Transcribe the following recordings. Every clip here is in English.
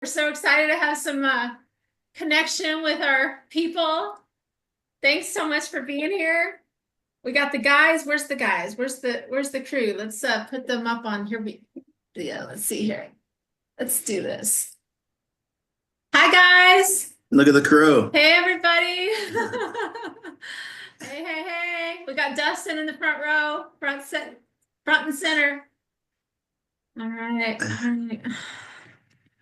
We're so excited to have some connection with our people. Thanks so much for being here. We got the guys. Where's the guys? Where's the crew? Let's put them up on here. Yeah, let's see here. Let's do this. Hi guys. Look at the crew. Hey everybody. Hey. We got Dustin in the front row, front and center. All right.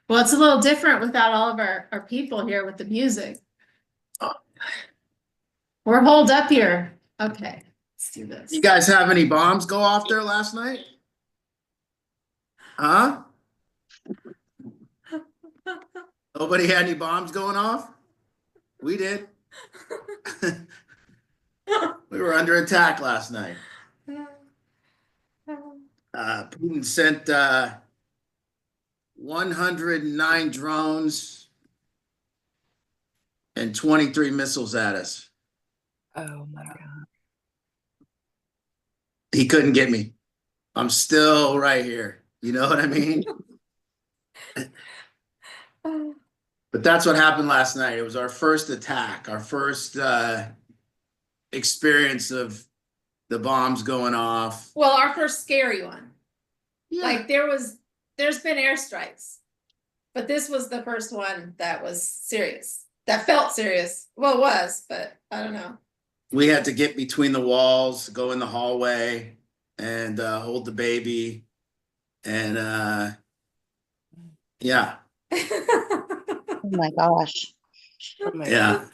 Well, it's a little different without all of our people here with the music. We're holed up here. Okay, let's do this. You guys have any bombs go off there last night? Huh? Nobody had any bombs going off? We did. We were under attack last night. Putin sent 109 drones and 23 missiles at us. Oh my God. He couldn't get me. I'm still right here. You know what I mean? But that's what happened last night. It was our first attack, our first experience of the bombs going off. Well, our first scary one. Yeah. Like there's been airstrikes, but this was the first one that was serious. That felt serious. Well, it was, but I don't know. We had to get between the walls, go in the hallway, and hold the baby, and yeah. Oh my gosh. Oh my Yeah.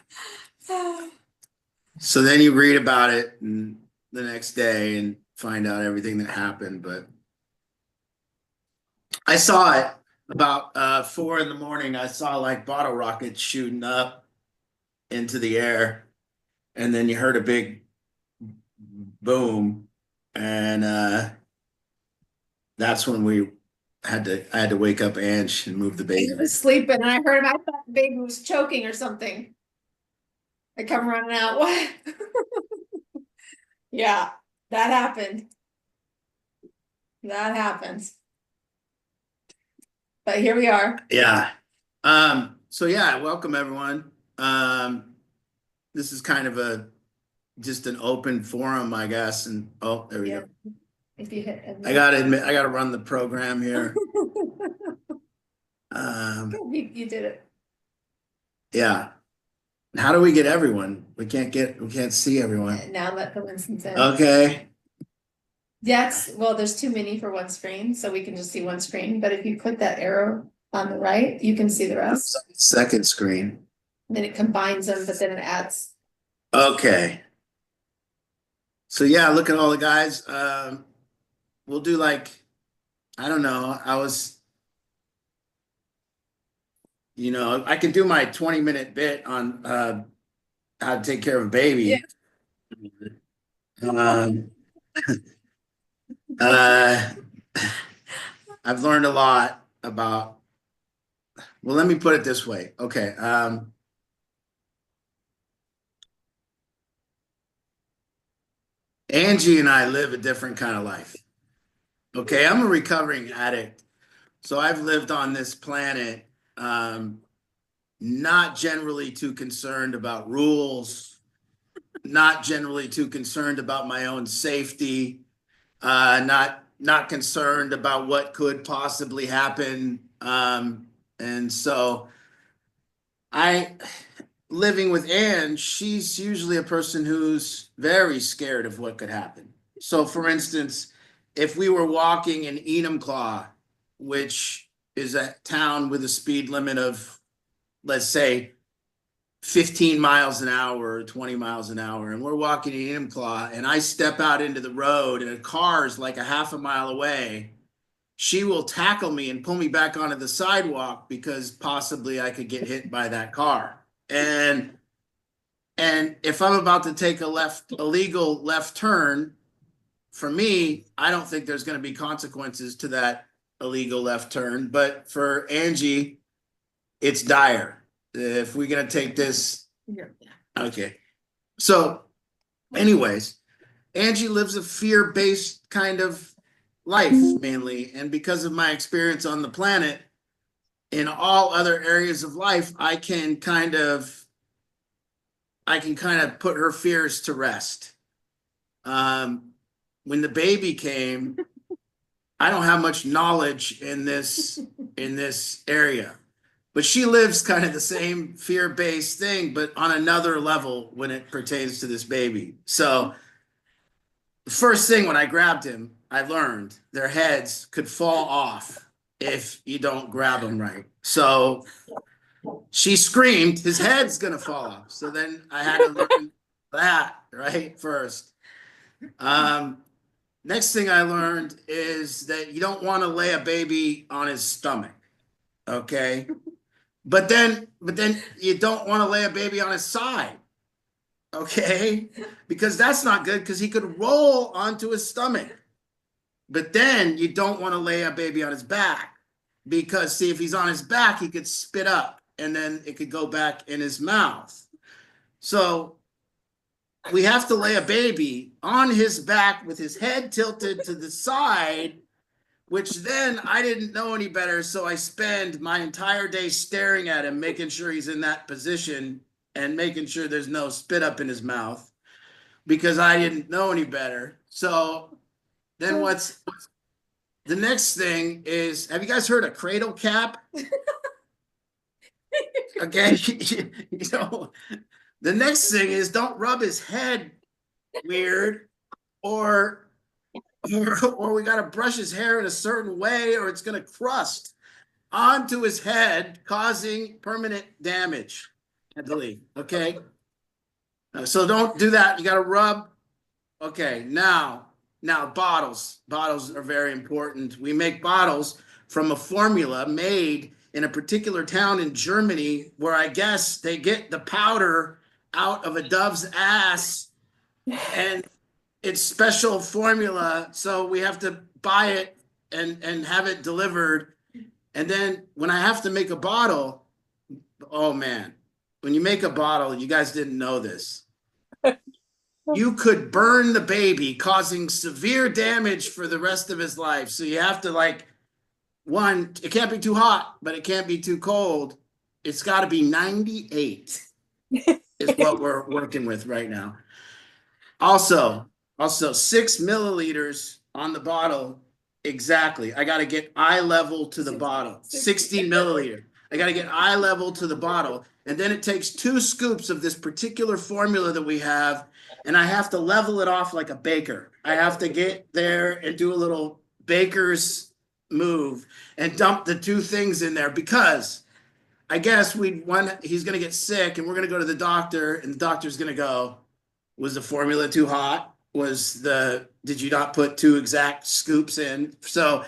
So then you read about it and the next day and find out everything that happened. But I saw it about 4 a.m. I saw like bottle rockets shooting up into the air, and then you heard a big boom, and that's when I had to wake up Ange and move the baby. He was sleeping, and I heard him. I thought the baby was choking or something. I come running out. What? Yeah, that happened. That happens. But here we are. Yeah. So yeah, welcome everyone. This is kind of just an open forum, I guess. And oh, there we go. If you hit I gotta admit, I gotta run the program here. You did it. Yeah. How do we get everyone? We can't see everyone. Now let the Winston's in. Okay. Well, there's too many for one screen, so we can just see one screen. But if you click that arrow on the right, you can see the rest. Second screen. And then it combines them, but then it adds. Okay. So yeah, look at all the guys. We'll do like, I don't know. I can do my 20-minute bit on how to take care of a baby. Yeah. I've learned a lot about, well, let me put it this way. Okay. Angie and I live a different kind of life. Okay. I'm a recovering addict. So I've lived on this planet, not generally too concerned about rules, not generally too concerned about my own safety, not concerned about what could possibly happen. And so living with Anne, she's usually a person who's very scared of what could happen. So for instance, if we were walking in Enumclaw, which is a town with a speed limit of, let's say, 15 miles an hour or 20 miles an hour, and we're walking in Enumclaw, and I step out into the road and a car is like a half a mile away, she will tackle me and pull me back onto the sidewalk because possibly I could get hit by that car. And if I'm about to take a illegal left turn, for me, I don't think there's going to be consequences to that illegal left turn. But for Angie, it's dire. If we're going to take this. Yeah. Okay. So anyways, Angie lives a fear-based kind of life mainly. And because of my experience on the planet, in all other areas of life, I can kind of put her fears to rest. When the baby came, I don't have much knowledge in this area, but she lives kind of the same fear-based thing, but on another level when it pertains to this baby. So the first thing when I grabbed him, I learned their heads could fall off if you don't grab them right. So she screamed, his head's gonna fall off. So then I had to learn that right first. Next thing I learned is that you don't want to lay a baby on his stomach. Okay. But then you don't want to lay a baby on his side. Okay. Because that's not good because he could roll onto his stomach. But then you don't want to lay a baby on his back because, see, if he's on his back, he could spit up and then it could go back in his mouth. So we have to lay a baby on his back with his head tilted to the side, which then I didn't know any better. So I spend my entire day staring at him, making sure he's in that position and making sure there's no spit up in his mouth because I didn't know any better. So then what's the next thing is, have you guys heard of cradle cap? Okay. You know, the next thing is don't rub his head weird or we got to brush his hair in a certain way or it's going to crust onto his head, causing permanent damage, I believe. Okay. So don't do that. You got to rub. Okay. Now bottles are very important. We make bottles from a formula made in a particular town in Germany where I guess they get the powder out of a dove's ass and it's special formula. So we have to buy it and have it delivered. And then when I have to make a bottle, oh man, when you make a bottle, you guys didn't know this. You could burn the baby, causing severe damage for the rest of his life. So you have to one, it can't be too hot, but it can't be too cold. It's got to be 98 is what we're working with right now. Also 6 milliliters on the bottle. Exactly. I got to get eye level to the bottle. 60 milliliter. I got to get eye level to the bottle. And then it takes 2 scoops of this particular formula that we have. And I have to level it off like a baker. I have to get there and do a little baker's move and dump the 2 things in there because I guess he's going to get sick and we're going to go to the doctor and the doctor's going to go, was the formula too hot? Did you not put 2 exact scoops in? So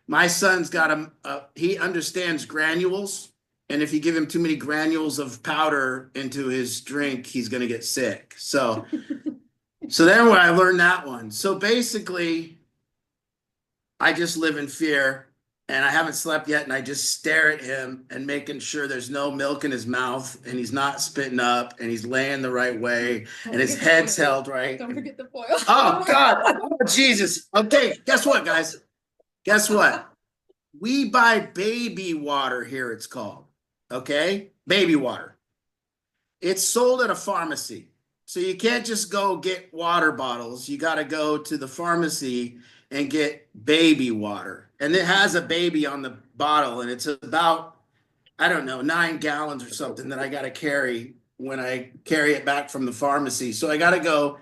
my son's got he understands granules. And if you give him too many granules of powder into his drink, he's going to get sick. So then when I learned that one. So basically, I just live in fear and I haven't slept yet. And I just stare at him and making sure there's no milk in his mouth and he's not spitting up and he's laying the right way and his head's held right. Don't forget the foil. Oh, God. Oh, Jesus. Okay. Guess what, guys? Guess what? We buy baby water here, it's called. Okay? Baby water. It's sold at a pharmacy. So you can't just go get water bottles. You got to go to the pharmacy and get baby water. And it has a baby on the bottle. And it's about, I don't know, 9 gallons or something that I got to carry when I carry it back from the pharmacy. So I got to go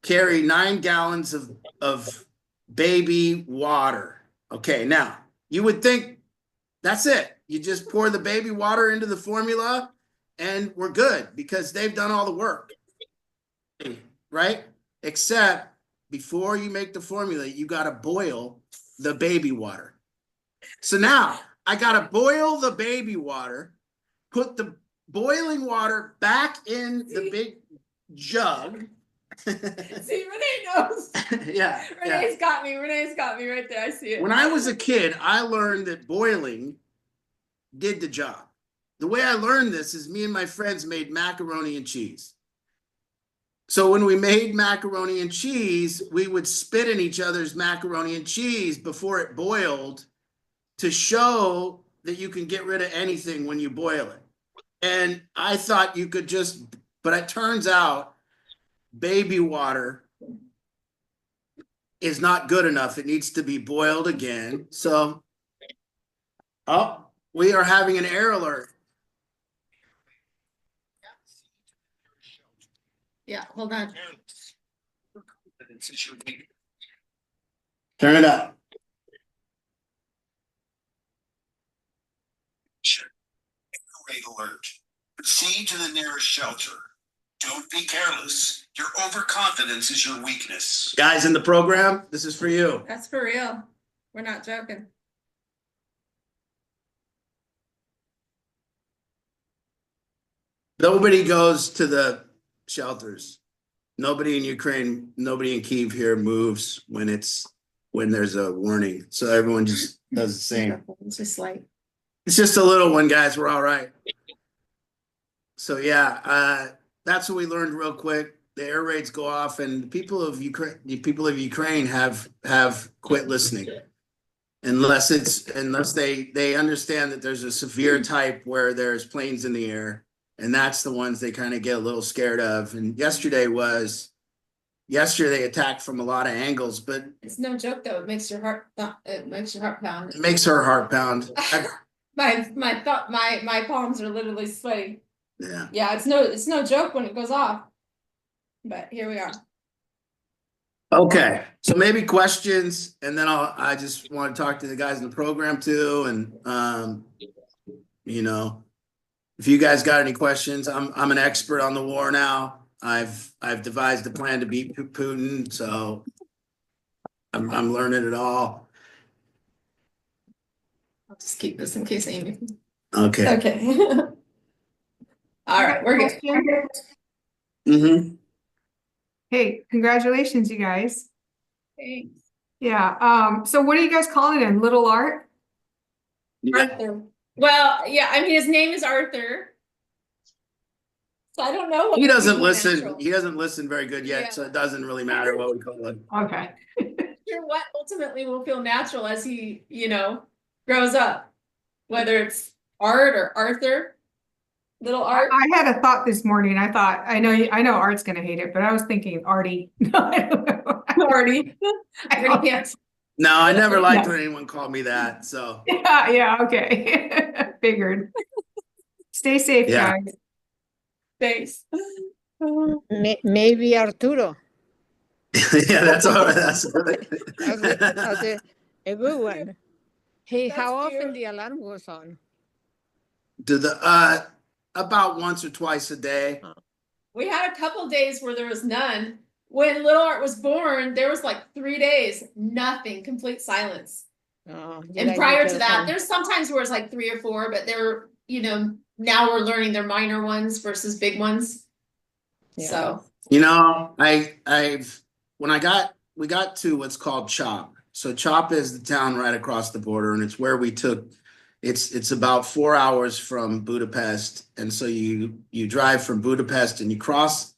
carry 9 gallons of baby water. Okay, now you would think that's it. You just pour the baby water into the formula and we're good because they've done all the work, right? Except before you make the formula, you got to boil the baby water. So now I got to boil the baby water, put the boiling water back in the big jug. See, Renee knows. Yeah. Renee's got me right there. I see it. When I was a kid, I learned that boiling did the job. The way I learned this is me and my friends made macaroni and cheese. So when we made macaroni and cheese, we would spit in each other's macaroni and cheese before it boiled to show that you can get rid of anything when you boil it. And I thought you could just, but it turns out baby water is not good enough. It needs to be boiled again. So, oh, we are having an air alert. Yeah, hold on. Turn it up. Rate alert. Proceed to the nearest shelter. Don't be careless. Your overconfidence is your weakness. Guys in the program, this is for you. That's for real. We're not joking. Nobody goes to the shelters. Nobody in Ukraine, nobody in Kyiv here moves when there's a warning. So everyone just does the same. It's just like, It's just a little one, guys. We're all right. So yeah, that's what we learned real quick. The air raids go off, and the people of Ukraine have quit listening, unless they understand that there's a severe type where there's planes in the air, and that's the ones they kind of get a little scared of. And yesterday they attacked from a lot of angles, but it's no joke though. It makes your heart pound. it makes her heart pound. My palms are literally sweaty. Yeah. Yeah, it's no joke when it goes off. But here we are. Okay, so maybe questions, and then I just want to talk to the guys in the program too, and you know, if you guys got any questions, I'm an expert on the war now. I've devised a plan to beat Putin, so I'm learning it all. I'll just keep this in case Amy. Okay. Okay. All right, we're good. Mm-hmm. Hey, congratulations, you guys. Thanks. Yeah, so what are you guys calling him? Little Art? Yeah. Arthur. Well, yeah, I mean his name is Arthur. So I don't know what He would doesn't be listen. natural. He doesn't listen very good yet, Yeah. so it doesn't really matter what we call him. Okay. Sure what ultimately will feel natural as he, grows up. Whether it's Art or Arthur. Little Art. I had a thought this morning. I know Art's gonna hate it, but I was thinking Artie. No, I don't know. Artie. Artie pants. No, I never liked Yeah. when anyone called me that. So Yeah, okay. Figured. Stay safe, Yeah. guys. Thanks. Maybe Arturo. yeah, that's all right. That's That's a good one. Hey, That's how often cute. the alarm goes on? Do the about once or twice a day. We had a couple days where there was none. When Little Art was born, there was like 3 days, nothing, complete silence. Oh, you And guys prior need to that, phone. there's sometimes where it's like 3 or 4, but they're, now we're learning they're minor ones versus big ones. Yeah. So You know, we got to what's called Chop. So Chop is the town right across the border, and it's where we took. It's about 4 hours from Budapest, and so you drive from Budapest and you cross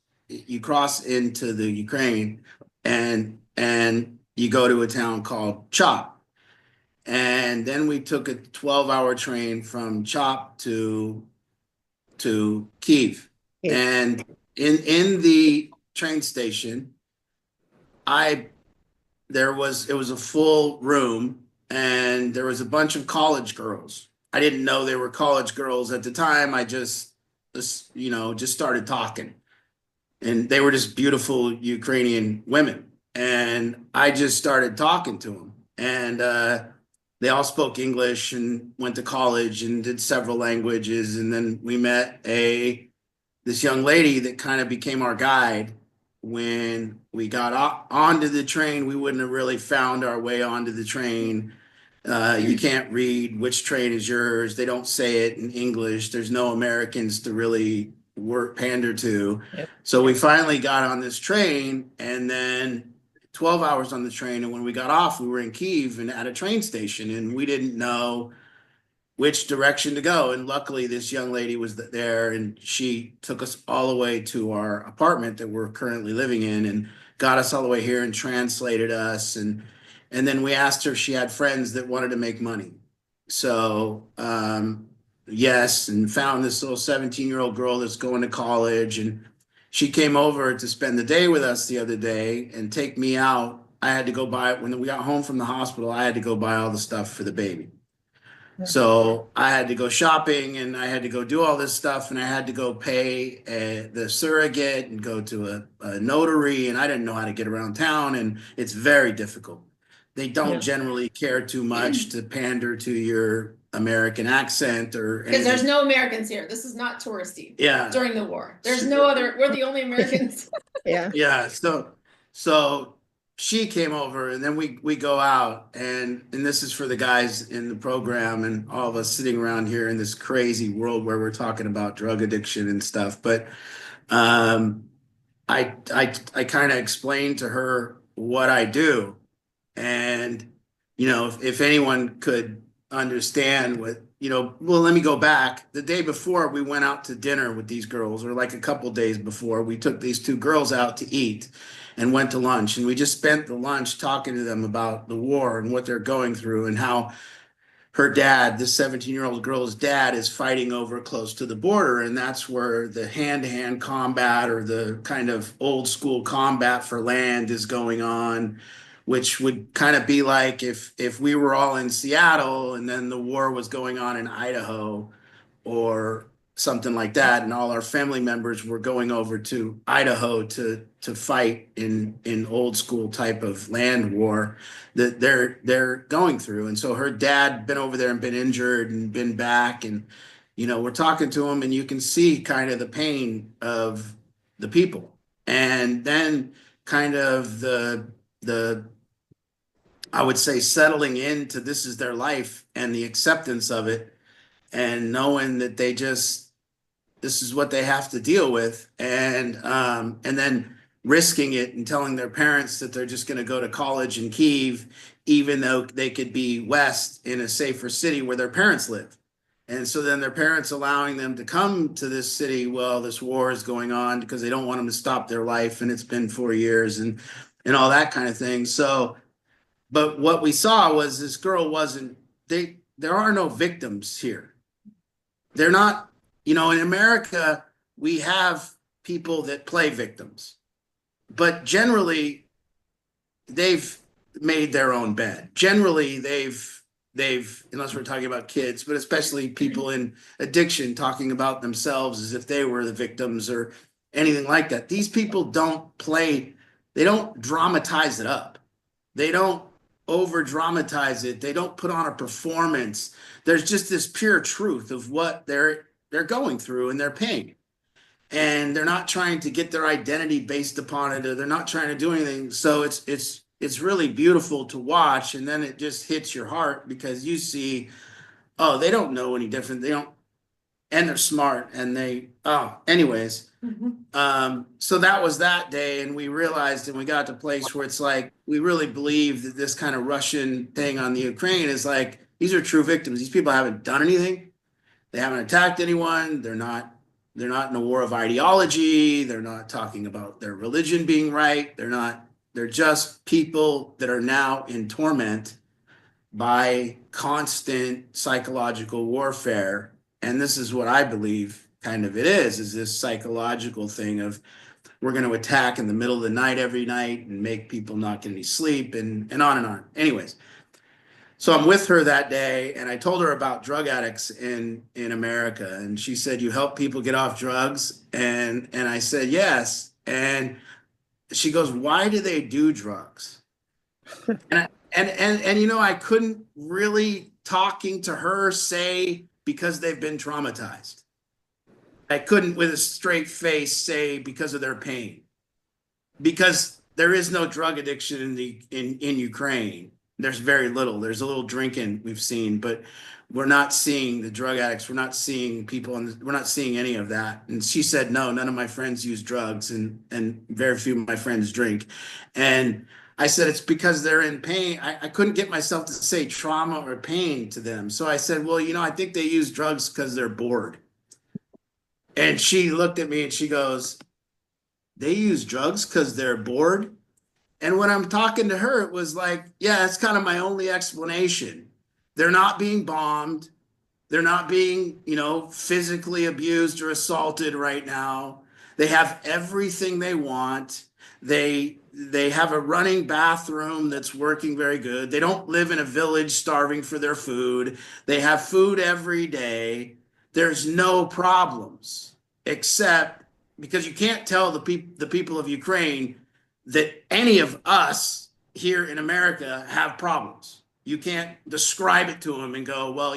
into the Ukraine, and you go to a town called Chop, and then we took a 12-hour train from Chop to Kyiv, Yeah. and in the train station, it was a full room, and there was a bunch of college girls. I didn't know they were college girls at the time. I just started talking, and they were just beautiful Ukrainian women, and I just started talking to them, and they all spoke English and went to college and did several languages, and then we met this young lady that kind of became our guide. When we got onto the train, we wouldn't have really found our way onto the train. You can't read which train is yours. They don't say it in English. There's no Americans to really pander to. Yep. So we finally got on this train, and then 12 hours on the train. And when we got off, we were in Kyiv and at a train station, and we didn't know which direction to go. And luckily this young lady was there, and she took us all the way to our apartment that we're currently living in, and got us all the way here and translated us. And then we asked her if she had friends that wanted to make money. So, yes, and found this little 17-year-old girl that's going to college, and she came over to spend the day with us the other day and take me out. I had to go buy, when we got home from the hospital, I had to go buy all the stuff for the baby. So I had to go shopping and I had to go do all this stuff and I had to go pay the surrogate and go to a notary, and I didn't know how to get around town, and it's very difficult. They don't Yeah. generally care too much to pander to your American accent or Because there's anything. no Americans here. This is not touristy Yeah. during the war. There's no other, we're the only Americans. Yeah. Yeah, so she came over and then we go out, and this is for the guys in the program and all of us sitting around here in this crazy world where we're talking about drug addiction and stuff. But I kind of explained to her what I do, and if anyone could understand what, well, let me go back. The day before we went out to dinner with these girls, or like a couple days before, we took these two girls out to eat and went to lunch, and we just spent the lunch talking to them about the war and what they're going through and how her dad, this 17-year-old girl's dad, is fighting over close to the border. And that's where the hand-to-hand combat, or the kind of old school combat for land, is going on, which would kind of be like if we were all in Seattle and then the war was going on in Idaho or something like that, and all our family members were going over to Idaho to fight in old school type of land war that they're going through. And so her dad been over there and been injured and been back, and we're talking to him, and you can see kind of the pain of the people, and then kind of the I would say settling into this is their life and the acceptance of it, and knowing that this is what they have to deal with, and then risking it and telling their parents that they're just going to go to college in Kyiv, even though they could be west in a safer city where their parents live. And so then their parents allowing them to come to this city while this war is going on because they don't want them to stop their life, and it's been 4 years and all that kind of thing. So, but what we saw was this girl wasn't, there are no victims here. They're not, in America, we have people that play victims, but generally they've made their own bed. Generally they've, unless we're talking about kids, but especially people in addiction, talking about themselves as if they were the victims or anything like that. These people don't play, they don't dramatize it up. They don't over dramatize it. They don't put on a performance. There's just this pure truth of what they're going through and their pain. And they're not trying to get their identity based upon it, or they're not trying to do anything. So it's really beautiful to watch. And then it just hits your heart because you see, oh, they don't know any different. They don't, and they're smart, and anyways. So that was that day, and we realized, and we got to a place where it's like, we really believe that this kind of Russian thing on the Ukraine is like, these are true victims. These people haven't done anything. They haven't attacked anyone. They're not in a war of ideology. They're not talking about their religion being right. They're just people that are now in torment by constant psychological warfare. And this is what I believe kind of it is this psychological thing of, we're going to attack in the middle of the night every night and make people not get any sleep, and on and on. Anyways, so I'm with her that day, and I told her about drug addicts in America, and she said, "You help people get off drugs?" And I said, "Yes." And she goes, "Why do they do drugs?" And I couldn't really, talking to her, say because they've been traumatized. I couldn't with a straight face say because of their pain, because there is no drug addiction in Ukraine. There's very little. There's a little drinking we've seen, but we're not seeing the drug addicts. We're not seeing people, we're not seeing any of that. And she said, no, none of my friends use drugs, and very few of my friends drink. And I said, it's because they're in pain. I couldn't get myself to say trauma or pain to them. So I said, well, I think they use drugs because they're bored. And she looked at me and she goes, they use drugs because they're bored? And when I'm talking to her, it was like, yeah, that's kind of my only explanation. They're not being bombed. They're not being, physically abused or assaulted right now. They have everything they want. They have a running bathroom that's working very good. They don't live in a village starving for their food. They have food every day. There's no problems, except because you can't tell the people of Ukraine that any of us here in America have problems. You can't describe it to them and go, well,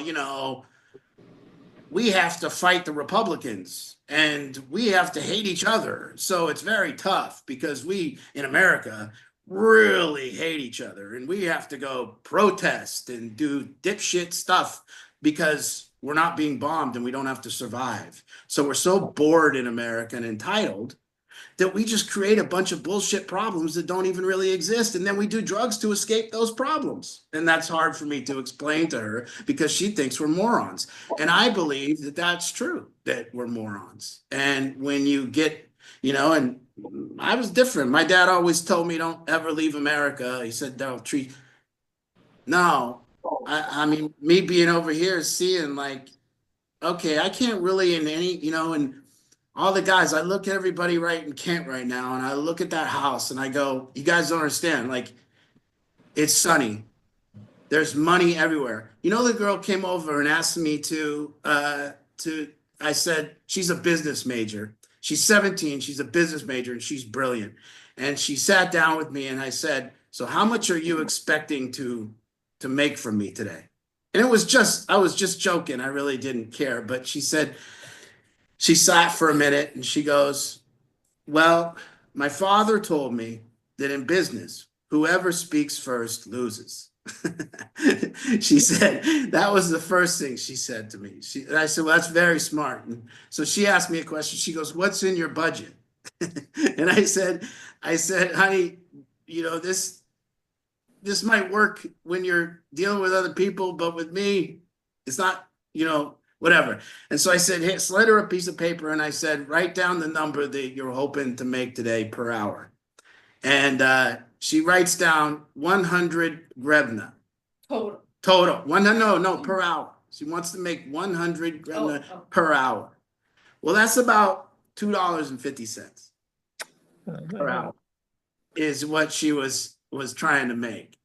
we have to fight the Republicans and we have to hate each other. So it's very tough because we in America really hate each other and we have to go protest and do dipshit stuff because we're not being bombed and we don't have to survive. So we're so bored in America and entitled that we just create a bunch of bullshit problems that don't even really exist. And then we do drugs to escape those problems. And that's hard for me to explain to her because she thinks we're morons. And I believe that that's true, that we're morons. And when you get, and I was different. My dad always told me, don't ever leave America. He said, don't treat. No, I mean, me being over here, seeing like, okay, I can't really in any, and all the guys, I look at everybody right in Kent right now, and I look at that house and I go, you guys don't understand. Like, it's sunny. There's money everywhere. The girl came over and asked me I said, she's a business major. She's 17. She's a business major and she's brilliant. And she sat down with me and I said, so how much are you expecting to make from me today? And I was just joking. I really didn't care. But she said, she sat for a minute and she goes, well, my father told me that in business, whoever speaks first loses. She said, that was the first thing she said to me. And I said, well, that's very smart. And so she asked me a question. She goes, what's in your budget? And I said, honey, this might work when you're dealing with other people, but with me, it's not, whatever. And so I said, hey, slid her a piece of paper and I said, write down the number that you're hoping to make today per hour. And she writes down 100 grevna. Total. No, per hour. She wants to make 100 grevna per hour. Well, that's about $2.50 per hour is what she was trying to make.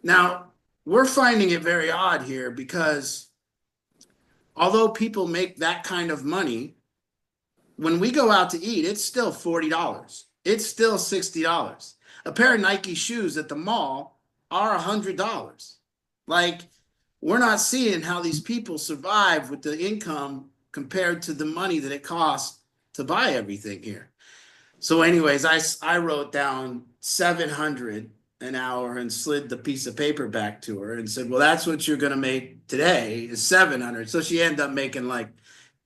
Now, we're finding it very odd here because although people make that kind of money, when we go out to eat, it's still $40. It's still $60. A pair of Nike shoes at the mall are $100. Like, we're not seeing how these people survive with the income compared to the money that it costs to buy everything here. So anyways, I wrote down 700 an hour and slid the piece of paper back to her and said, well, that's what you're going to make today is 700. So she ended up making like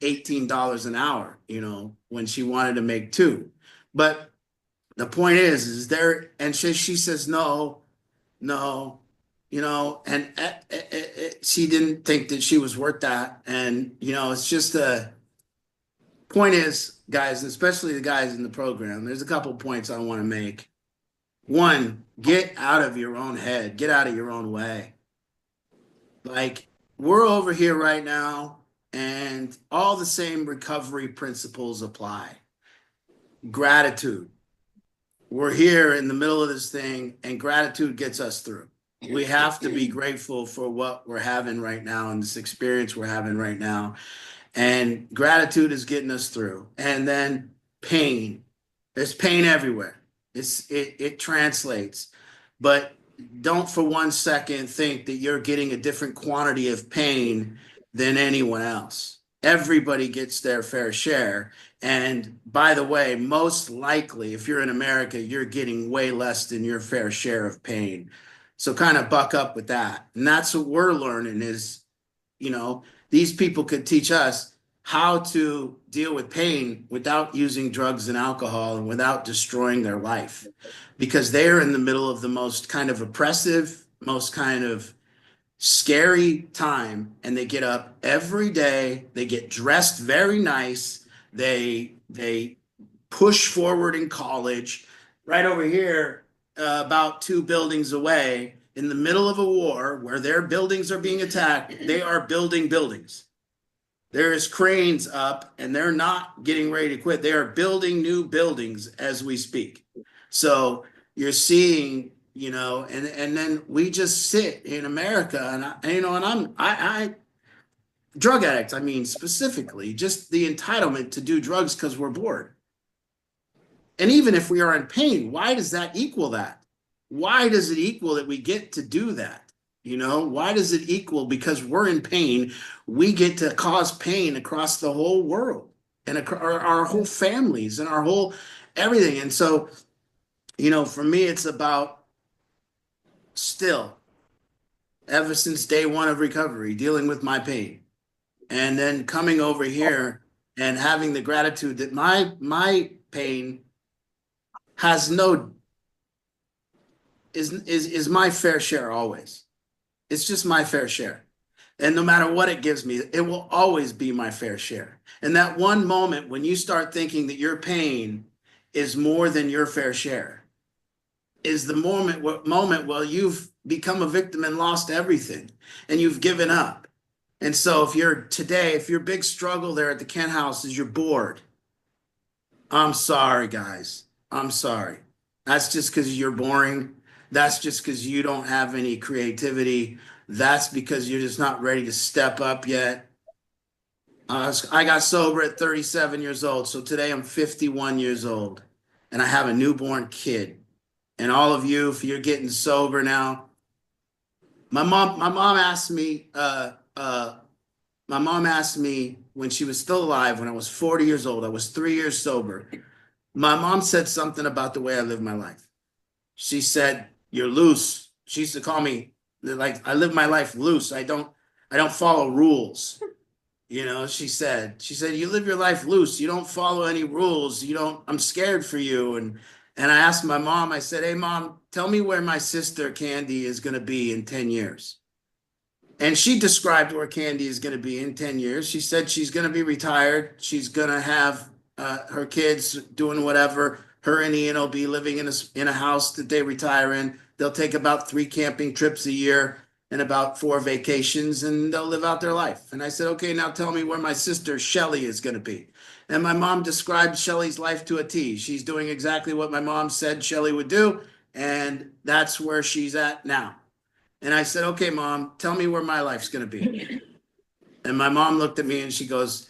$18 an hour, when she wanted to make two. But the point is there, and she says, no, and she didn't think that she was worth that. And, it's just a point is, guys, especially the guys in the program, there's a couple points I want to make. One, get out of your own head, get out of your own way. Like, we're over here right now and all the same recovery principles apply. Gratitude. We're here in the middle of this thing and gratitude gets us through. We have to be grateful for what we're having right now and this experience we're having right now. And gratitude is getting us through. And then pain. There's pain everywhere. It translates. But don't for one second think that you're getting a different quantity of pain than anyone else. Everybody gets their fair share. And by the way, most likely, if you're in America, you're getting way less than your fair share of pain. So kind of buck up with that. And that's what we're learning is, these people could teach us how to deal with pain without using drugs and alcohol and without destroying their life, because they're in the middle of the most kind of oppressive, most kind of scary time. And they get up every day. They get dressed very nice. They push forward in college. Right over here, about 2 buildings away, in the middle of a war where their buildings are being attacked, they are building buildings. There is cranes up and they're not getting ready to quit. They are building new buildings as we speak. So you're seeing, and then we just sit in America and drug addicts, I mean, specifically, just the entitlement to do drugs because we're bored. And even if we are in pain, why does that equal that? Why does it equal that we get to do that? Why does it equal because we're in pain, we get to cause pain across the whole world and our whole families and our whole everything. And so, for me, it's about still, ever since day one of recovery, dealing with my pain. And then coming over here and having the gratitude that my pain has is my fair share always. It's just my fair share. And no matter what it gives me, it will always be my fair share. And that one moment when you start thinking that your pain is more than your fair share is the moment where you've become a victim and lost everything and you've given up. And so if your big struggle there at the Kent house is you're bored, I'm sorry, guys. I'm sorry. That's just because you're boring. That's just because you don't have any creativity. That's because you're just not ready to step up yet. I got sober at 37 years old. So today I'm 51 years old and I have a newborn kid. And all of you, if you're getting sober now, my mom asked me when she was still alive, when I was 40 years old, I was 3 years sober. My mom said something about the way I live my life. She said, "You're loose." She used to call me like I live my life loose. I don't follow rules. She said, "You live your life loose. You don't follow any rules. I'm scared for you." And I asked my mom, I said, "Hey mom, tell me where my sister Candy is going to be in 10 years. And she described where Candy is going to be in 10 years. She said she's going to be retired. She's going to have her kids doing whatever. Her and Ian will be living in a house that they retire in. They'll take about 3 camping trips a year and about 4 vacations, and they'll live out their life." And I said, "Okay, now tell me where my sister Shelly is going to be." And my mom described Shelly's life to a T. She's doing exactly what my mom said Shelly would do, and that's where she's at now. And I said, "Okay, mom, tell me where my life's going to be." And my mom looked at me and she goes,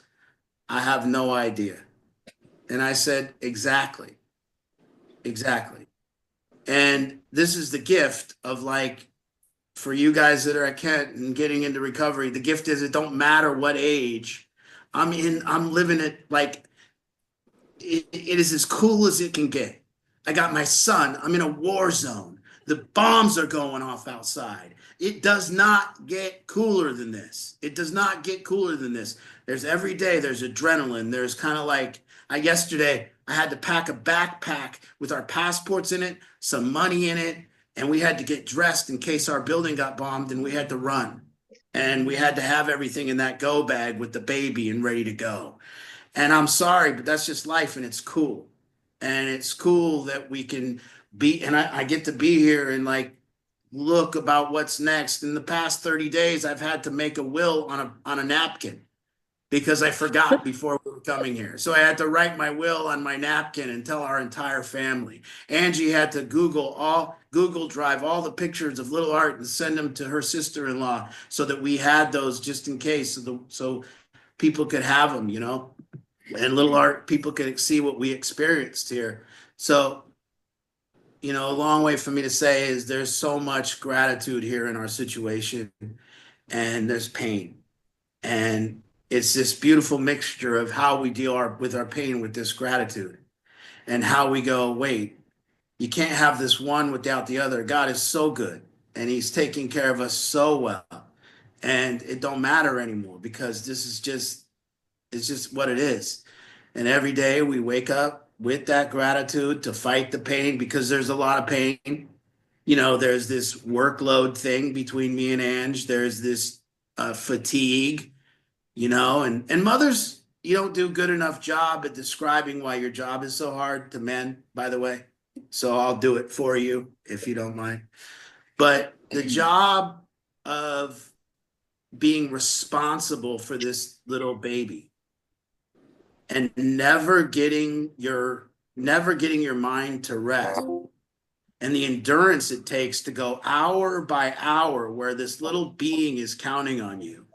"I have no idea." And I said, Exactly. And this is the gift of, like, for you guys that are at Kent and getting into recovery, the gift is it don't matter what age I'm living it like it is as cool as it can get. I got my son. I'm in a war zone. The bombs are going off outside. It does not get cooler than this. It does not get cooler than this. There's every day, there's adrenaline. There's kind of like, yesterday, I had to pack a backpack with our passports in it, some money in it, and we had to get dressed in case our building got bombed and we had to run. And we had to have everything in that go bag with the baby and ready to go. And I'm sorry, but that's just life and it's cool. And it's cool that we can be, and I get to be here and like look about what's next. In the past 30 days, I've had to make a will on a napkin because I forgot before we were coming here. So I had to write my will on my napkin and tell our entire family. Angie had to Google Drive all the pictures of Lil Art and send them to her sister-in-law so that we had those just in case, so people could have them, and Lil Art, people could see what we experienced here. So, a long way for me to say is there's so much gratitude here in our situation, and there's pain. And it's this beautiful mixture of how we deal with our pain with this gratitude and how we go, wait, you can't have this one without the other. God is so good and he's taking care of us so well. And it don't matter anymore because it's just what it is. And every day we wake up with that gratitude to fight the pain because there's a lot of pain. There's this workload thing between me and Ange. There's this fatigue. And mothers, you don't do a good enough job at describing why your job is so hard to men, by the way. So I'll do it for you if you don't mind. But the job of being responsible for this little baby and never getting your mind to rest, and the endurance it takes to go hour by hour where this little being is counting on you,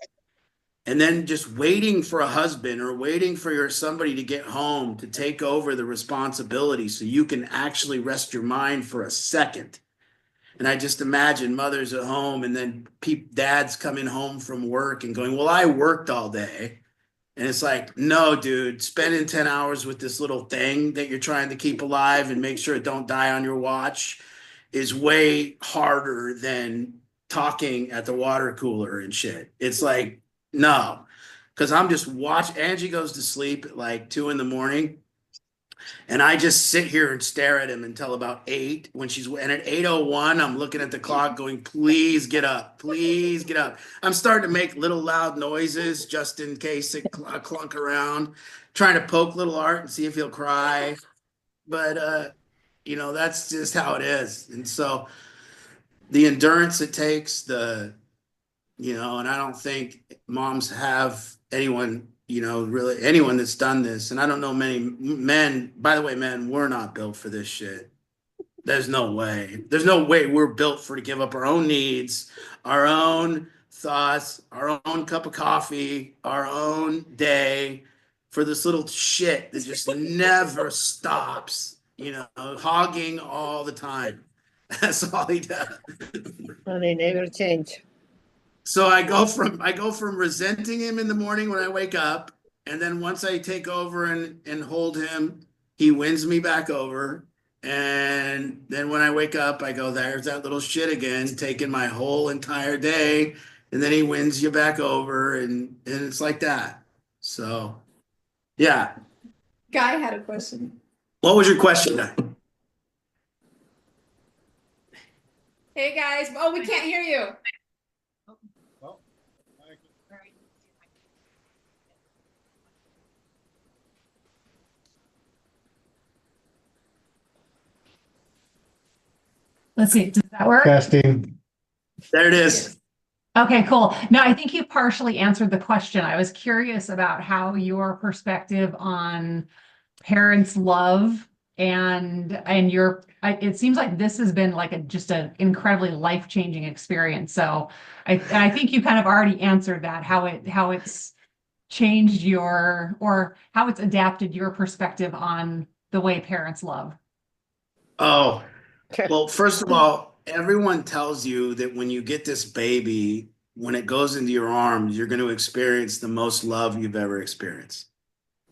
and then just waiting for a husband or waiting for somebody to get home to take over the responsibility so you can actually rest your mind for a second. And I just imagine mothers at home, and then dads coming home from work and going, well, I worked all day. And it's like, no, dude, spending 10 hours with this little thing that you're trying to keep alive and make sure it don't die on your watch is way harder than talking at the water cooler and shit. It's like, no, because I'm just Angie goes to sleep at like 2 a.m. and I just sit here and stare at him until about 8 and at 8:01, I'm looking at the clock going, please get up, please get up. I'm starting to make little loud noises just in case it clunk around, trying to poke Lil Art and see if he'll cry. But, that's just how it is. And so the endurance it takes, and I don't think moms have anyone, really anyone that's done this. And I don't know many men, by the way, men, we're not built for this shit. There's no way. There's no way we're built to give up our own needs, our own thoughts, our own cup of coffee, our own day for this little shit that just never stops, hogging all the time. That's all he does. And they never change. So I go from resenting him in the morning when I wake up, and then once I take over and hold him, he wins me back over. And then when I wake up, I go, there's that little shit again, taking my whole entire day, and then he wins you back over, and it's like that. So yeah. Guy had a question. What was your question, Guy? Hey guys, oh, we can't hear you. Let's see, does that work? Testing. There it is. Okay, cool. No, I think you partially answered the question. I was curious about how your perspective on parents' love and it seems like this has been like just an incredibly life-changing experience. So I think you kind of already answered that, how it's changed or how it's adapted your perspective on the way parents love. Oh, well, first of all, everyone tells you that when you get this baby, when it goes into your arms, you're going to experience the most love you've ever experienced.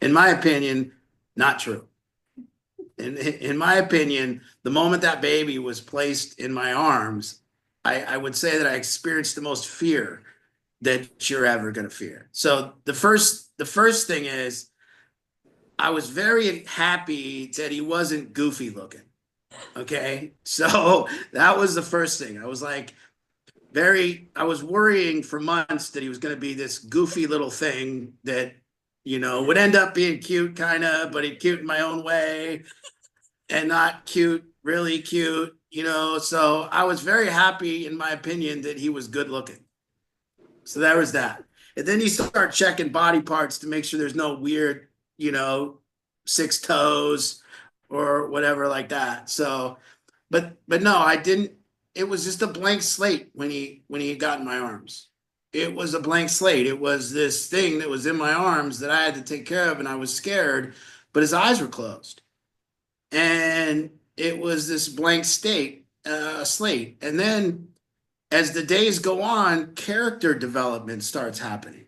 In my opinion, not true. In my opinion, the moment that baby was placed in my arms, I would say that I experienced the most fear that you're ever going to fear. So the first thing is, I was very happy that he wasn't goofy looking. Okay. So that was the first thing. I was like, I was worrying for months that he was going to be this goofy little thing that, would end up being cute kind of, but he'd cute in my own way and not cute, really cute, so I was very happy, in my opinion, that he was good looking. So there was that. And then you start checking body parts to make sure there's no weird, 6 toes or whatever like that. So, but no, I didn't. It was just a blank slate when he got in my arms. It was a blank slate. It was this thing that was in my arms that I had to take care of, and I was scared, but his eyes were closed. And it was this blank slate. And then as the days go on, character development starts happening.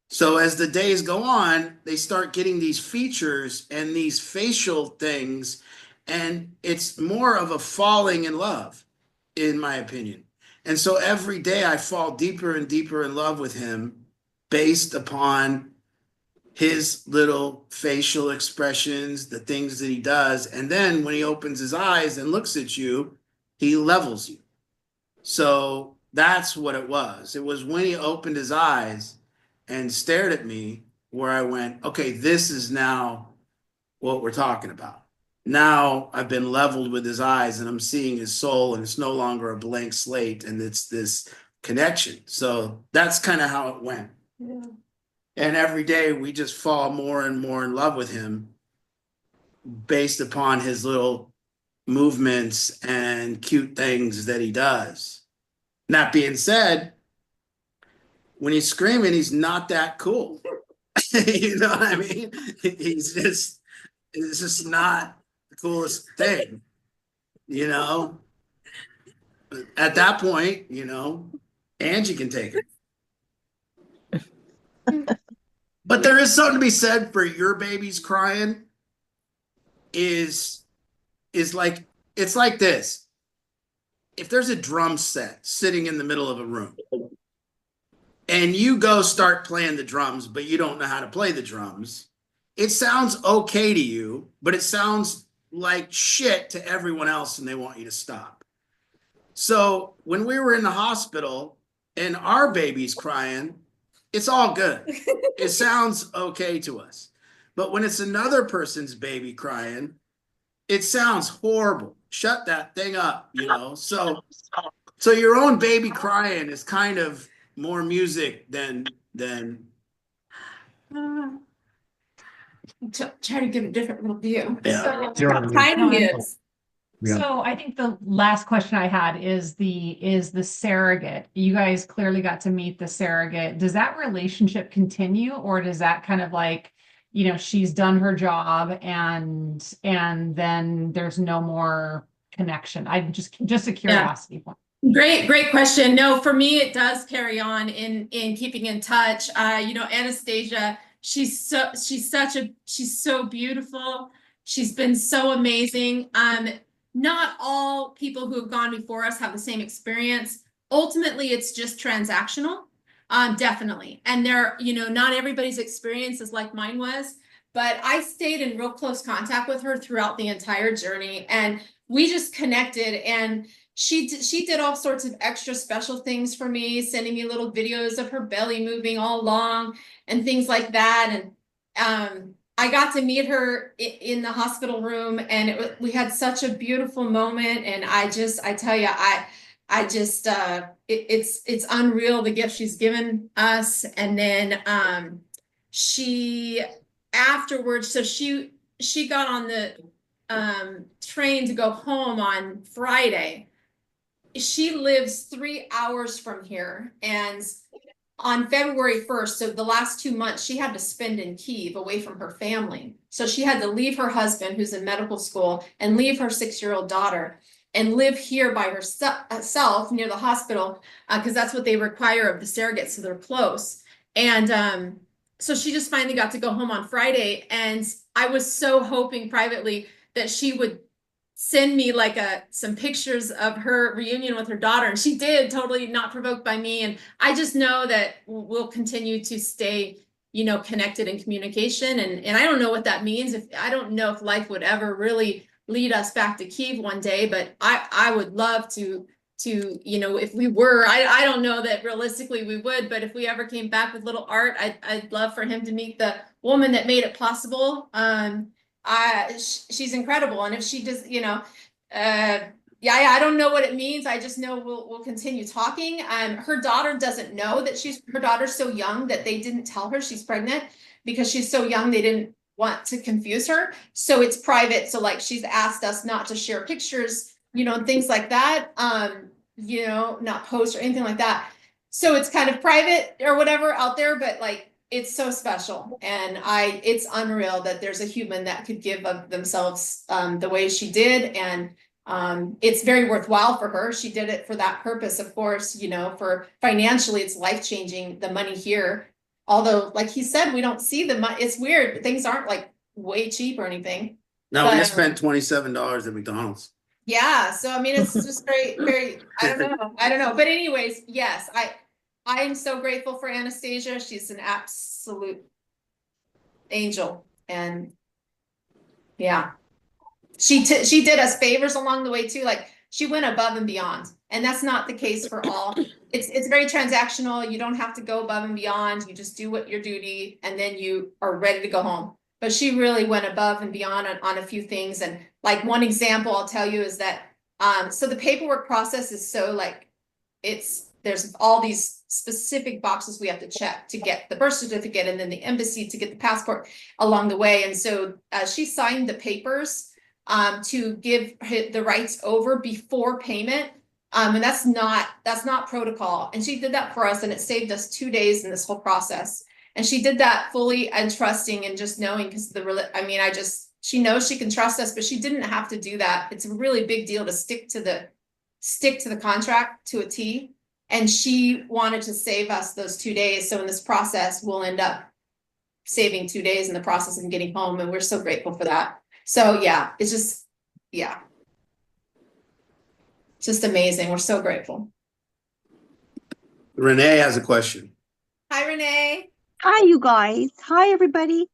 So as the days go on, they start getting these features and these facial things, and it's more of a falling in love, in my opinion. And so every day I fall deeper and deeper in love with him based upon his little facial expressions, the things that he does. And then when he opens his eyes and looks at you, he levels you. So that's what it was. It was when he opened his eyes and stared at me where I went, okay, this is now what we're talking about. now I've been leveled with his eyes and I'm seeing his soul, and it's no longer a blank slate, and it's this connection. So that's kind of how it went. Yeah. And every day we just fall more and more in love with him based upon his little movements and cute things that he does. That being said, when he's screaming, he's not that cool. You know what I mean? It's just not the coolest thing, you know? At that point, you know, Angie can take it. But there is something to be said for your baby's crying is like, it's like this. If there's a drum set sitting in the middle of a room and you go start playing the drums, but you don't know how to play the drums, it sounds okay to you, but it sounds like shit to everyone else and they want you to stop. So when we were in the hospital and our baby's crying, it's all good. It sounds okay to us. But when it's another person's baby crying, it sounds horrible. Shut that thing up, you know? So your own baby crying is kind of more music than Try to get a different little view. Yeah. So, how tiny he is. So I think the last question I had is the surrogate. You guys clearly got to meet the surrogate. Does that relationship continue, or does that kind of like, you know, she's done her job and then there's no more connection? I'm just a curiosity point. Great question. No, for me, it does carry on in keeping in touch. You know, Anastasia, she's so beautiful. She's been so amazing. Not all people who have gone before us have the same experience. Ultimately, it's just transactional. Definitely. And you know, not everybody's experience is like mine was, but I stayed in real close contact with her throughout the entire journey, and we just connected. And she did all sorts of extra special things for me, sending me little videos of her belly moving all along and things like that. And I got to meet her in the hospital room, and we had such a beautiful moment. And I tell you, it's unreal, the gift she's given us. And then she afterwards, so she got on the train to go home on Friday. She lives 3 hours from here, and on February 1st, so the last 2 months, she had to spend in Kyiv away from her family. So she had to leave her husband, who's in medical school, and leave her 6-year-old daughter and live here by herself near the hospital, because that's what they require of the surrogates, so they're close. And so she just finally got to go home on Friday, and I was so hoping privately that she would send me like some pictures of her reunion with her daughter, and she did, totally not provoked by me. And I just know that we'll continue to stay, you know, connected in communication. And I don't know what that means. I don't know if life would ever really lead us back to Kyiv one day, but I would love to, you know, if we were, I don't know that realistically we would, but if we ever came back with Lil Art, I'd love for him to meet the woman that made it possible. She's incredible. And if she does, you know, yeah, I don't know what it means. I just know we'll continue talking. Her daughter doesn't know that her daughter's so young that they didn't tell her she's pregnant, because she's so young, they didn't want to confuse her. So it's private. So like, she's asked us not to share pictures, you know, and things like that. You know, not post or anything like that. So it's kind of private or whatever out there, but like, it's so special. And it's unreal that there's a human that could give of themselves the way she did. And it's very worthwhile for her. She did it for that purpose, of course, you know, for financially, it's life-changing, the money here. Although, like he said, we don't see the money. It's weird. Things aren't like way cheap or anything. No, we just spent $27 at McDonald's. Yeah. So, I mean, it's just very, I don't know. But anyways, yes, I am so grateful for Anastasia. She's an absolute angel. And yeah, she did us favors along the way too. Like, she went above and beyond, and that's not the case for all. It's very transactional. You don't have to go above and beyond. You just do what your duty, and then you are ready to go home. But she really went above and beyond on a few things. And like one example I'll tell you is that, so the paperwork process is so like, there's all these specific boxes we have to check to get the birth certificate and then the embassy to get the passport along the way. And so she signed the papers to give the rights over before payment. And that's not protocol. And she did that for us and it saved us 2 days in this whole process. And she did that fully and trusting and just knowing because she knows she can trust us, but she didn't have to do that. It's a really big deal to stick to the contract to a T. And she wanted to save us those 2 days. So in this process, we'll end up saving 2 days in the process and getting home. And we're so grateful for that. So yeah, it's just amazing. We're so grateful. Renee has a question. Hi, Renee. Hi, you guys. Hi, everybody.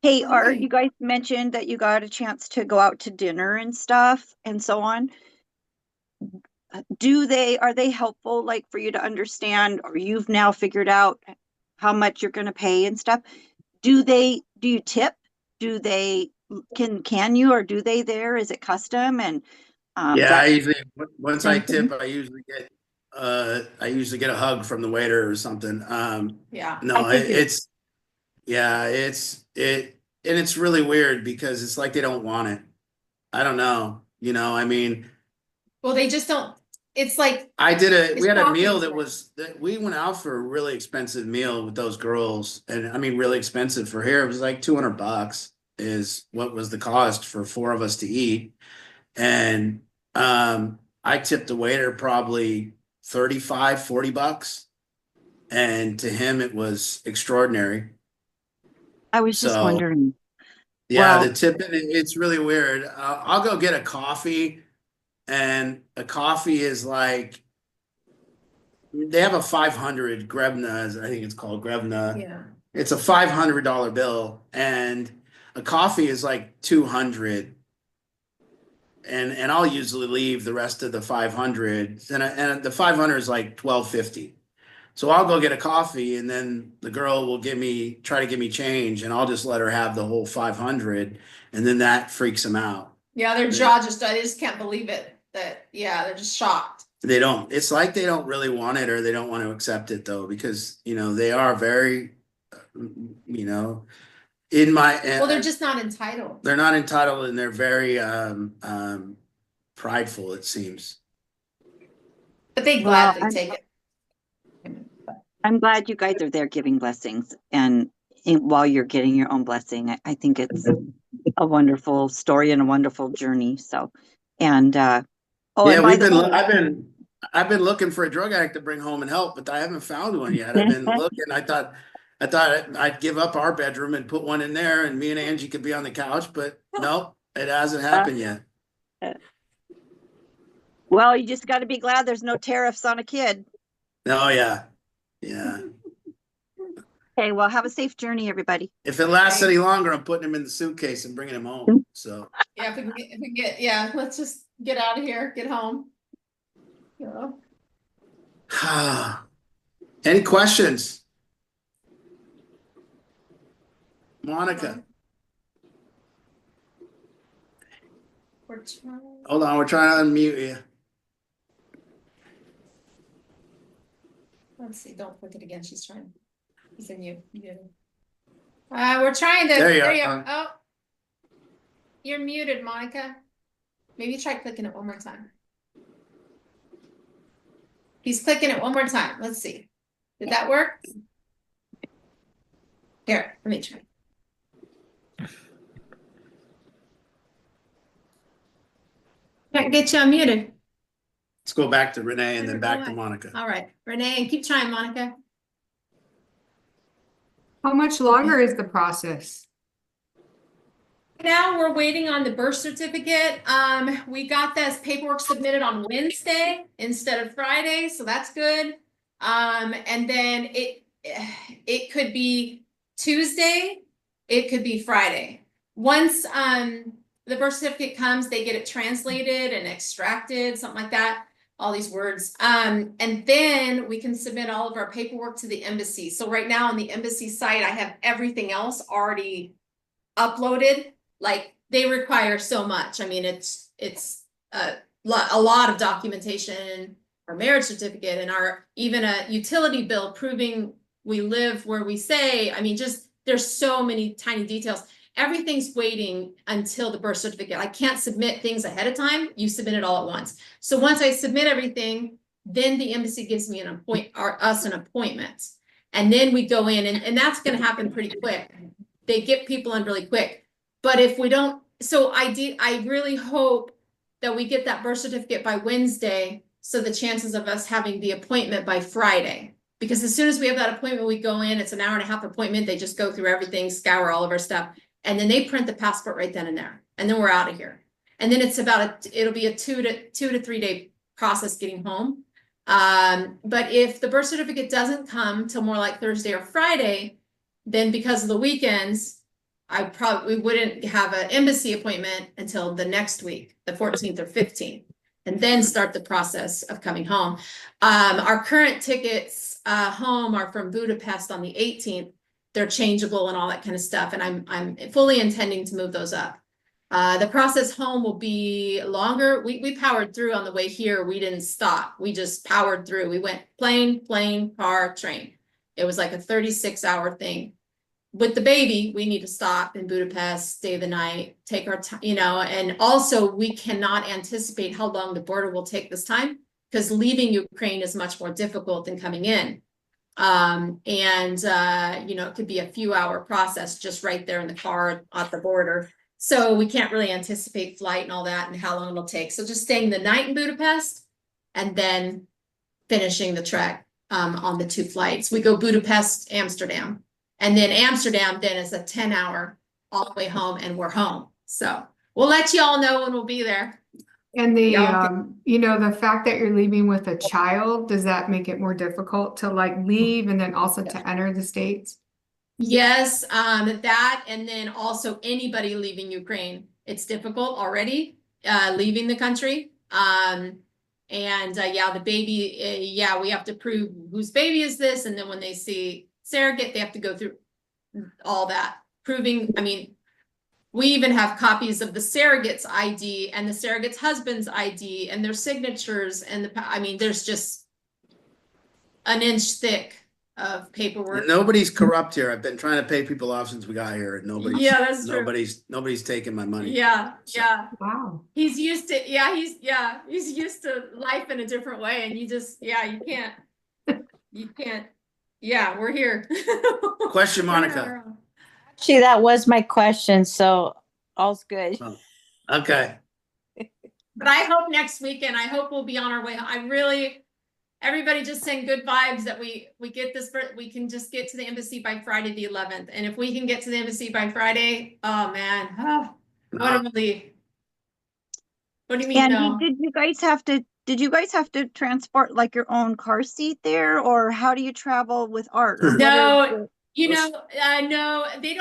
Hey, Hi. Art, you guys mentioned that you got a chance to go out to dinner and stuff and so on. Are they helpful, like for you to understand, or you've now figured out how much you're going to pay and stuff? Do you tip? Do they, can you, or do they there? Is it custom? And, Yeah, I usually, once I Thank you. tip, I usually get a hug from the waiter or something. Yeah. No, I figured. and it's really weird because it's like they don't want it. I don't know. I mean, Well, they just don't, it's like, we had a meal shocking. that we went out for a really expensive meal with those girls. And I mean, really expensive for here. It was like $200 is what was the cost for 4 of us to eat. And I tipped the waiter probably $35-40, and to him it was extraordinary. I was just So wondering. yeah, Well, the tipping, it's really weird. I'll go get a coffee, and a coffee is like, they have a 500 grevna, I think it's called grevna. yeah. It's a $500 bill, and a coffee is like 200. And I'll usually leave the rest of the 500, and the 500 is like $12.50. So I'll go get a coffee, and then the girl will try to give me change, and I'll just let her have the whole 500, and then that freaks them out. Yeah, their jaw they just can't believe it. They're just shocked. It's like they don't really want it, or they don't want to accept it though, because they are very, Well, they're just not entitled. they're not entitled, and they're very prideful, it seems. But they Well, gladly take it. I'm glad you guys are there giving blessings and while you're getting your own blessing. I think it's a wonderful story and a wonderful journey. So, and Yeah, and by the way, I've been looking for a drug addict to bring home and help, but I haven't found one yet. I've been looking. I thought I'd give up our bedroom and put one in there, and me and Angie could be on the couch, but no, it hasn't happened yet. well, you just got to be glad there's no tariffs on a kid. Oh yeah. Yeah. Okay, well, have a safe journey, everybody. If it lasts any longer, I'm putting him in the suitcase and bringing him home. So Yeah, if we get, let's just get out of here, get home. Yeah. any questions? Monica. Hold on, we're trying to unmute you. Let's see, don't click it again. She's trying. It's in you. We're trying to. There you There are. Oh, you're muted, Monica. Maybe try clicking it one more time. He's clicking it one more time. Let's see. Did that work? Here, let me try. Can't get you unmuted. Let's go back to Renee and then back to Monica. All right, Renee, keep trying, Monica. How much longer is the process? Now we're waiting on the birth certificate. We got this paperwork submitted on Wednesday instead of Friday, so that's good. And then it could be Tuesday, it could be Friday. Once the birth certificate comes, they get it translated and extracted, something like that. All these words. And then we can submit all of our paperwork to the embassy. So right now on the embassy site, I have everything else already uploaded, like they require so much. I mean, it's a lot of documentation, our marriage certificate and our, even a utility bill proving we live where we say. I mean, just, there's so many tiny details. Everything's waiting until the birth certificate. I can't submit things ahead of time. You submit it all at once. So once I submit everything, then the embassy gives me an us an appointment. And then we go in, and that's gonna happen pretty quick. They get people in really quick. But if we don't, so I really hope that we get that birth certificate by Wednesday, so the chances of us having the appointment by Friday. Because as soon as we have that appointment, we go in, it's an hour and a half appointment, they just go through everything, scour all of our stuff, and then they print the passport right then and there, and then we're out of here. And then it's it'll be a 2 to 3 day process getting home. But if the birth certificate doesn't come till more like Thursday or Friday, then because of the weekends, we wouldn't have an embassy appointment until the next week, the 14th or 15th, and then start the process of coming home. Our current tickets home are from Budapest on the 18th. They're changeable and all that kind of stuff, and I'm fully intending to move those up. The process home will be longer. We powered through on the way here. We didn't stop. We just powered through. We went plane, car, train. It was like a 36-hour thing. With the baby, we need to stop in Budapest, stay the night, take our time, and also we cannot anticipate how long the border will take this time, because leaving Ukraine is much more difficult than coming in. It could be a few hour process just right there in the car at the border. So we can't really anticipate flight and all that and how long it'll take. So just staying the night in Budapest and then finishing the trek on the 2 flights. We go Budapest, Amsterdam, and then Amsterdam then is a 10-hour all the way home, and we're home. So we'll let you all know when we'll be there. And the, Yeah. the fact that you're leaving with a child, does that make it more difficult to like leave and then also to enter the States? Yes, that, and then also anybody leaving Ukraine, it's difficult already, leaving the country. The baby, we have to prove whose baby is this, and then when they see surrogate, they have to go through all that, proving, we even have copies of the surrogate's ID and the surrogate's husband's ID and their signatures, and there's just an inch thick of paperwork. Nobody's corrupt here. I've been trying to pay people off since we got here, and That's true. nobody's taking my money. Yeah. Wow. He's used to, he's used to life in a different way, and you can't, we're here. Question, Monica. Actually, that was my question, so all's good. Oh, okay. But I hope next weekend, I hope we'll be on our way. Everybody just send good vibes that we get this, we can just get to the embassy by Friday the 11th. And if we can get to the embassy by Friday, oh man, what a relief. What do you mean? And No? did you guys have to transport like your own car seat there, or how do you travel with Art? Or No, no, they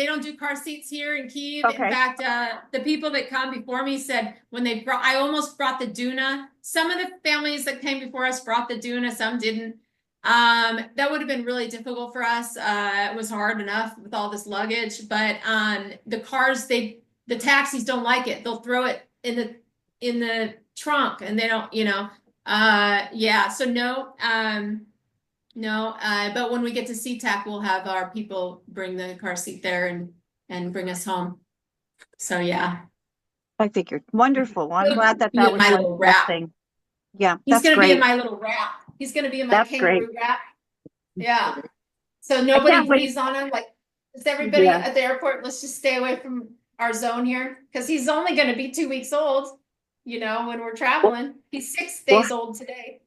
don't do car seats here in Kyiv. Okay. In fact, the people that come before me said when I almost brought the Duna. Some of the families that came before us brought the Duna, some didn't. That would have been really difficult for us. It was hard enough with all this luggage, but the cars, the taxis don't like it. They'll throw it in the trunk, and they don't, so no, but when we get to SeaTac, we'll have our people bring the car seat there and bring us home. So yeah. I figured. Wonderful. Well, I'm glad that was my little wrap. thing. Yeah, He's that's gonna great. be in my little wrap. He's gonna be in my That's kangaroo great. wrap. Yeah. So nobody can't wait. breathes on him. Like, is everybody Yeah. at the airport? Let's just stay away from our zone here, because he's only gonna be 2 weeks old. When we're traveling, he's 6 days old today.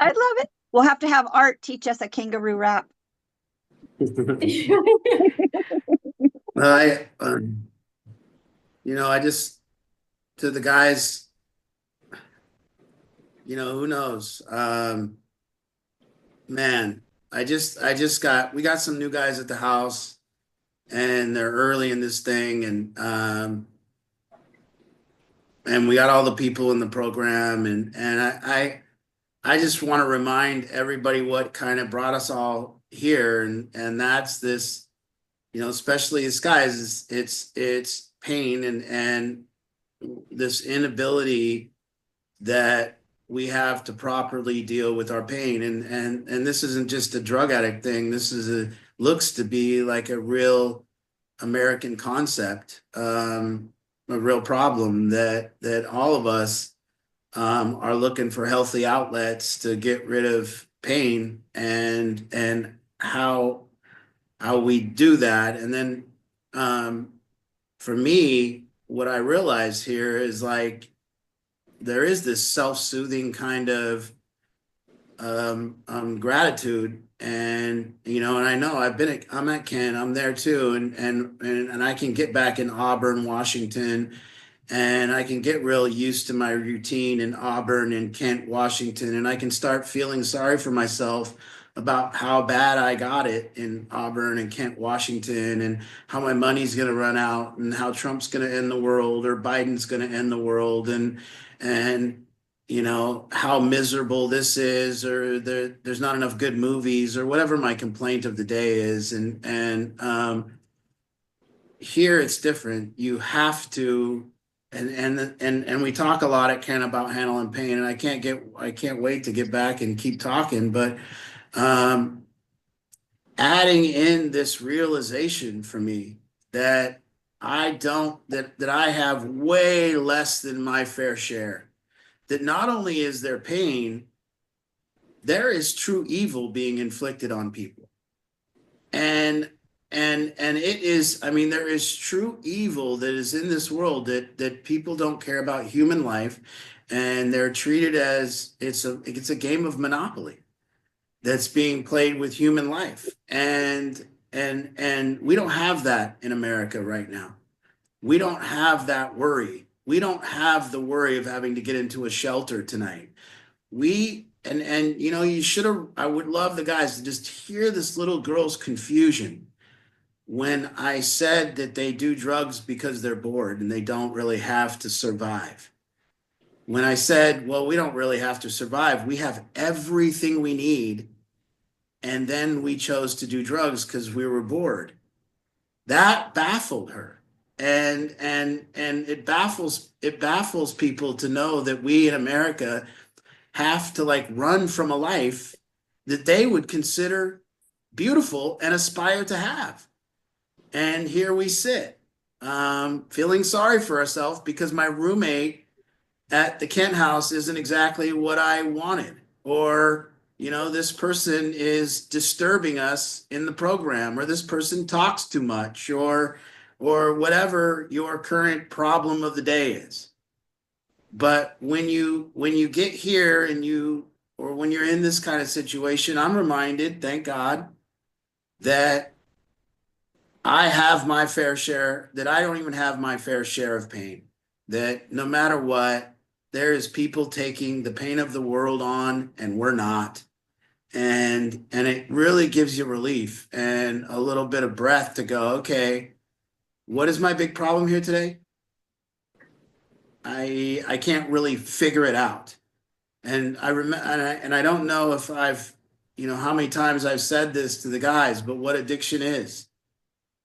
I love it. We'll have to have Art teach us a kangaroo rap. I just, to the guys, who knows? Man, we got some new guys at the house, and they're early in this thing, and we got all the people in the program, and I just want to remind everybody what kind of brought us all here, and that's this, especially as guys, it's pain and this inability that we have to properly deal with our pain. And this isn't just a drug addict thing. This looks to be like a real American concept, a real problem that all of us are looking for healthy outlets to get rid of pain, and how we do that. And then for me, what I realize here is like there is this self-soothing kind of gratitude, and and I know I'm at Kent, I'm there too, and I can get back in Auburn, Washington, and I can get real used to my routine in Auburn and Kent, Washington, and I can start feeling sorry for myself about how bad I got it in Auburn and Kent, Washington, and how my money's going to run out, and how Trump's going to end the world or Biden's going to end the world, and how miserable this is, or there's not enough good movies, or whatever my complaint of the day is. And here it's different. You have to, and we talk a lot at Ken about handling pain, and I can't wait to get back and keep talking, but adding in this realization for me that that I have way less than my fair share, that not only is there pain, there is true evil being inflicted on people. And it is, I mean, there is true evil that is in this world, that people don't care about human life, and they're treated as it's a game of Monopoly that's being played with human life. And we don't have that in America right now. We don't have that worry. We don't have the worry of having to get into a shelter tonight. I would love the guys to just hear this little girl's confusion when I said that they do drugs because they're bored and they don't really have to survive. When I said, well, we don't really have to survive. We have everything we need. And then we chose to do drugs because we were bored. That baffled her. And it baffles people to know that we in America have to like run from a life that they would consider beautiful and aspire to have. And here we sit, feeling sorry for ourselves because my roommate at the Kent house isn't exactly what I wanted, or this person is disturbing us in the program, or this person talks too much, or whatever your current problem of the day is. But when you get here or when you're in this kind of situation, I'm reminded, thank God, that I have my fair share, that I don't even have my fair share of pain, that no matter what, there is people taking the pain of the world on and we're not. And it really gives you relief and a little bit of breath to go, okay, what is my big problem here today? I can't really figure it out. And I remember, and I don't know if I've, how many times I've said this to the guys, but what addiction is.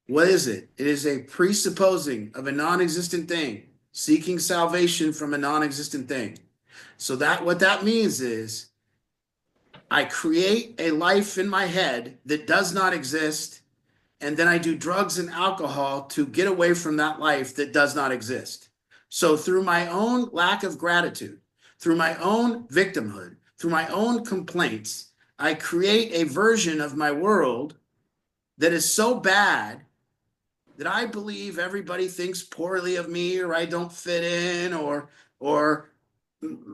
What is it? It is a presupposing of a non-existent thing, seeking salvation from a non-existent thing. So what that means is I create a life in my head that does not exist, and then I do drugs and alcohol to get away from that life that does not exist. So through my own lack of gratitude, through my own victimhood, through my own complaints, I create a version of my world that is so bad that I believe everybody thinks poorly of me, or I don't fit in, or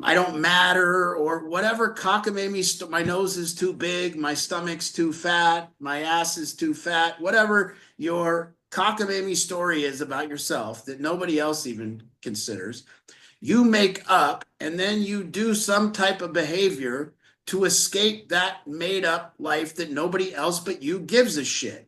I don't matter, or whatever cockamamie, my nose is too big, my stomach's too fat, my ass is too fat, whatever your cockamamie story is about yourself that nobody else even considers, you make up, and then you do some type of behavior to escape that made up life that nobody else but you gives a shit.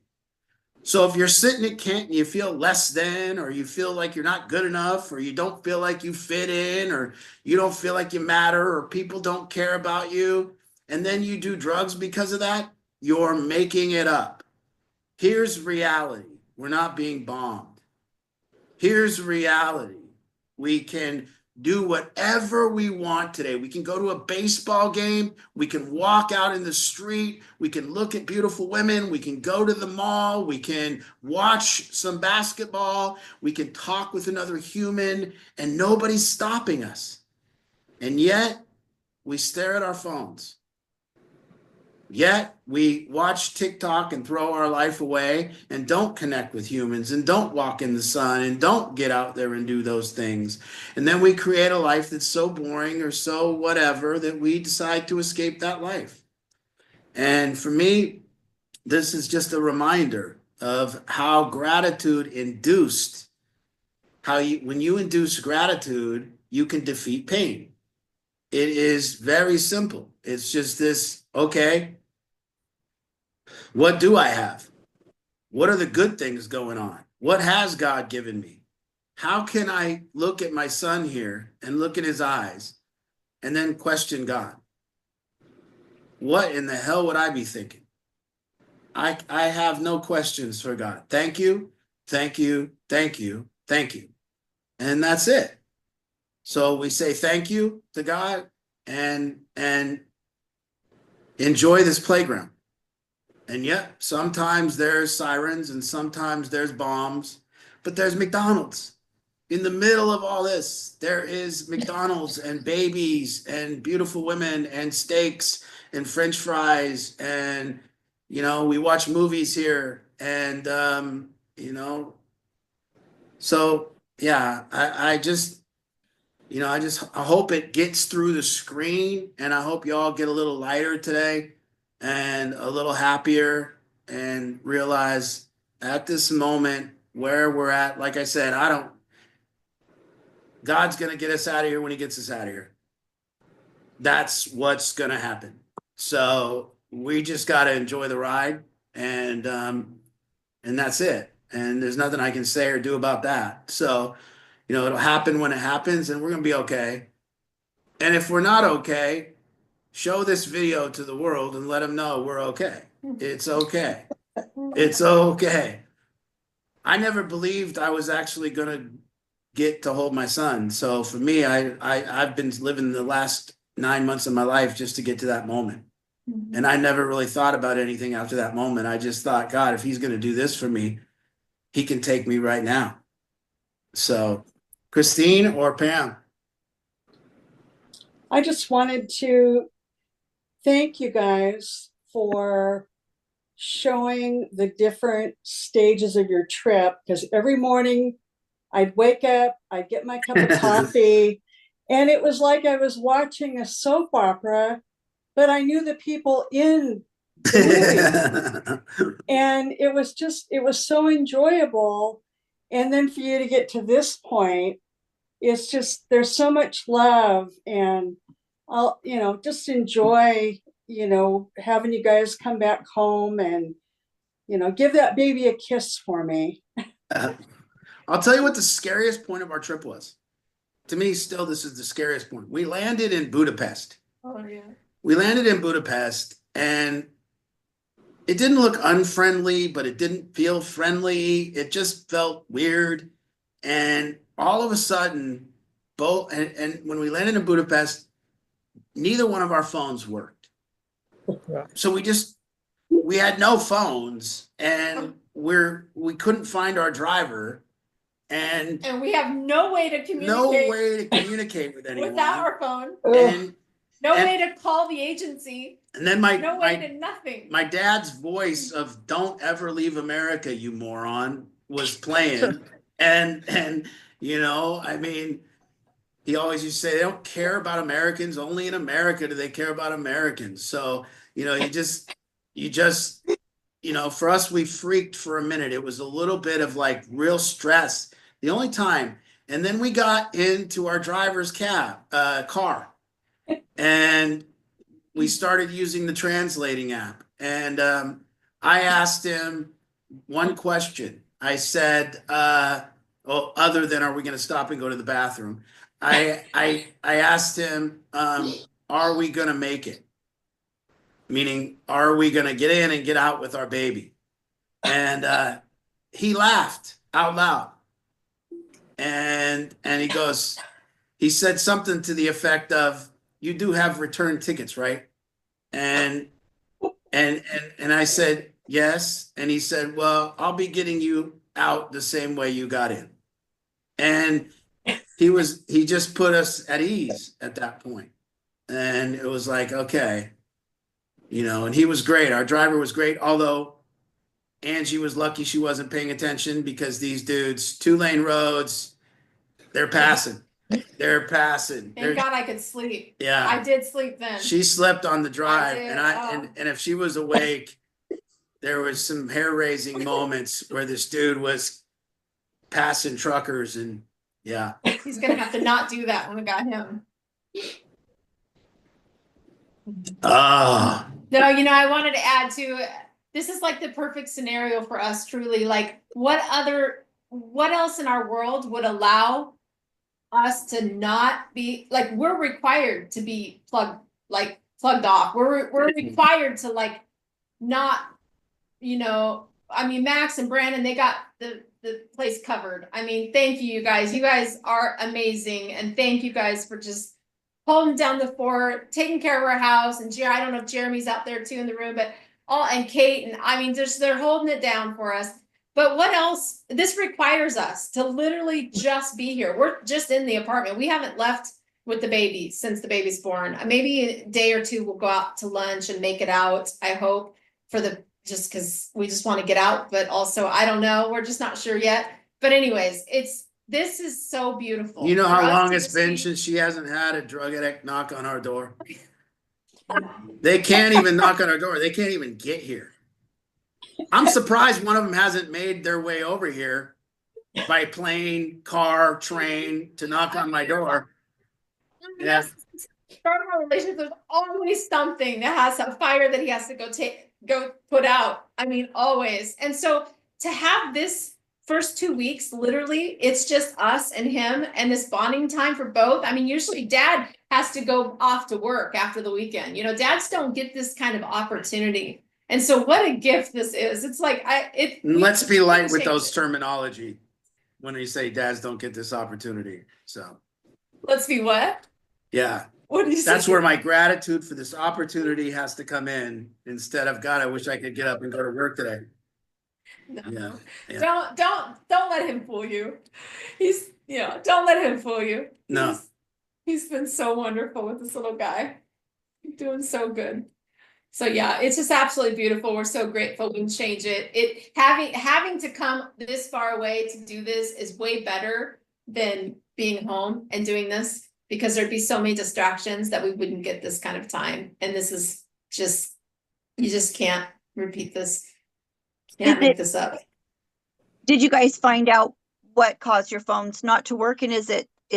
So if you're sitting at Kent and you feel less than, or you feel like you're not good enough, or you don't feel like you fit in, or you don't feel like you matter, or people don't care about you, and then you do drugs because of that, you're making it up. Here's reality. We're not being bombed. Here's reality. We can do whatever we want today. We can go to a baseball game. We can walk out in the street. We can look at beautiful women. We can go to the mall. We can watch some basketball. We can talk with another human, and nobody's stopping us. And yet we stare at our phones. Yet we watch TikTok and throw our life away and don't connect with humans and don't walk in the sun and don't get out there and do those things. And then we create a life that's so boring or so whatever that we decide to escape that life. And for me, this is just a reminder of how gratitude induced, how you, when you induce gratitude, you can defeat pain. It is very simple. It's just this, okay, what do I have? What are the good things going on? What has God given me? How can I look at my son here and look in his eyes and then question God? What in the hell would I be thinking? I have no questions for God. Thank you, thank you, thank you, thank you. And that's it. So we say thank you to God and enjoy this playground. And yet, sometimes there's sirens and sometimes there's bombs, but there's McDonald's. In the middle of all this, there is McDonald's and babies and beautiful women and steaks and French fries. And, you know, we watch movies here. And, you know, so yeah, I just, you know, I hope it gets through the screen, and I hope you all get a little lighter today and a little happier and realize at this moment where we're at, like I said, God's going to get us out of here when he gets us out of here. That's what's going to happen. So we just got to enjoy the ride, and that's it. And there's nothing I can say or do about that. So, you know, it'll happen when it happens, and we're going to be okay. And if we're not okay, show this video to the world and let them know we're okay. It's okay. It's okay. I never believed I was actually going to get to hold my son. So for me, I've been living the last 9 months of my life just to get to that moment. And I never really thought about anything after that moment. I just thought, God, if he's going to do this for me, he can take me right now. So Christine or Pam? I just wanted to thank you guys for showing the different stages of your trip, because every morning I'd wake up, I'd get my cup of coffee, and it was like I was watching a soap opera, but I knew the people in the movie. And it was so enjoyable. And then for you to get to this point, it's just, there's so much love, and I'll, you know, just enjoy, you know, having you guys come back home and, you know, give that baby a kiss for me. I'll tell you what the scariest point of our trip was. To me, still, this is the scariest point. We landed in Budapest. Oh, yeah. We landed in Budapest, and it didn't look unfriendly, but it didn't feel friendly. It just felt weird. And all of a sudden, and when we landed in Budapest, neither one of our phones worked. So we had no phones, and we couldn't find our driver. And we have no way to communicate with anyone without our phone. And No way to call the agency. And then no way to nothing. My dad's voice of "Don't ever leave America, you moron" was playing, and you know, I mean, he always used to say they don't care about Americans. Only in America do they care about Americans. So you know, you know, for us, we freaked for a minute. It was a little bit of like real stress. The only time, and then we got into our driver's car, and we started using the translating app. And I asked him one question. I said, well, other than, are we going to stop and go to the bathroom? I asked him, are we going to make it? Meaning, are we going to get in and get out with our baby? And he laughed out loud. And he said something to the effect of, "You do have return tickets, right?" And and I said, "Yes." And he said, "Well, I'll be getting you out the same way you got in." And he just put us at ease at that point. And it was like, okay, and he was great. Our driver was great, although Angie was lucky she wasn't paying attention, because these dudes, 2-lane roads, they're passing. They're passing. Thank God I could sleep. Yeah. I did sleep then. She slept on the drive, did, and and if she was awake, there was some hair-raising moments where this dude was passing truckers, and yeah. He's gonna have to not do that when we got him. Ah, No, I wanted to add to, this is like the perfect scenario for us, truly. Like, what else in our world would allow us to not be, like, we're required to be plugged off. We're required to, like, not, I mean, Max and Brandon, they got the place covered. I mean, thank you, you guys. You guys are amazing. And thank you guys for just holding down the fort, taking care of our house. And I don't know if Jeremy's out there too in the room, but and Kate, and I mean, they're holding it down for us. But what else? This requires us to literally just be here. We're just in the apartment. We haven't left with the baby since the baby's born. Maybe a day or two we'll go out to lunch and make it out, I hope, just because we just want to get out. But also, I don't know. We're just not sure yet. But anyways, this is so beautiful. you know For how us long to it's just been be- since she hasn't had a drug addict knock on our door? They can't even knock on our door. They can't even get here. I'm surprised one of them hasn't made their way over here by plane, car, train to knock on my door. Yeah. From our relationship, there's always something that has a fire that he has to go put out. I mean, always. And so to have this first 2 weeks, literally, it's just us and him, and this bonding time for both. I mean, usually dad has to go off to work after the weekend. Dads don't get this kind of opportunity. And so what a gift this is. It's like, Let's be light with those terminology when we say dads don't get this opportunity. So let's be what? yeah. What do you say? That's where my gratitude for this opportunity has to come in, instead of, God, I wish I could get up and go to work today. No. Yeah. Don't let him fool you. Don't let him fool you. No. He's been so wonderful with this little guy. He's doing so good. So yeah, it's just absolutely beautiful. We're so grateful we can change it. Having to come this far away to do this is way better than being home and doing this, because there'd be so many distractions that we wouldn't get this kind of time. And this is just, you just can't repeat this. Can't make this up. Did you guys find out what caused your phones not to work? And is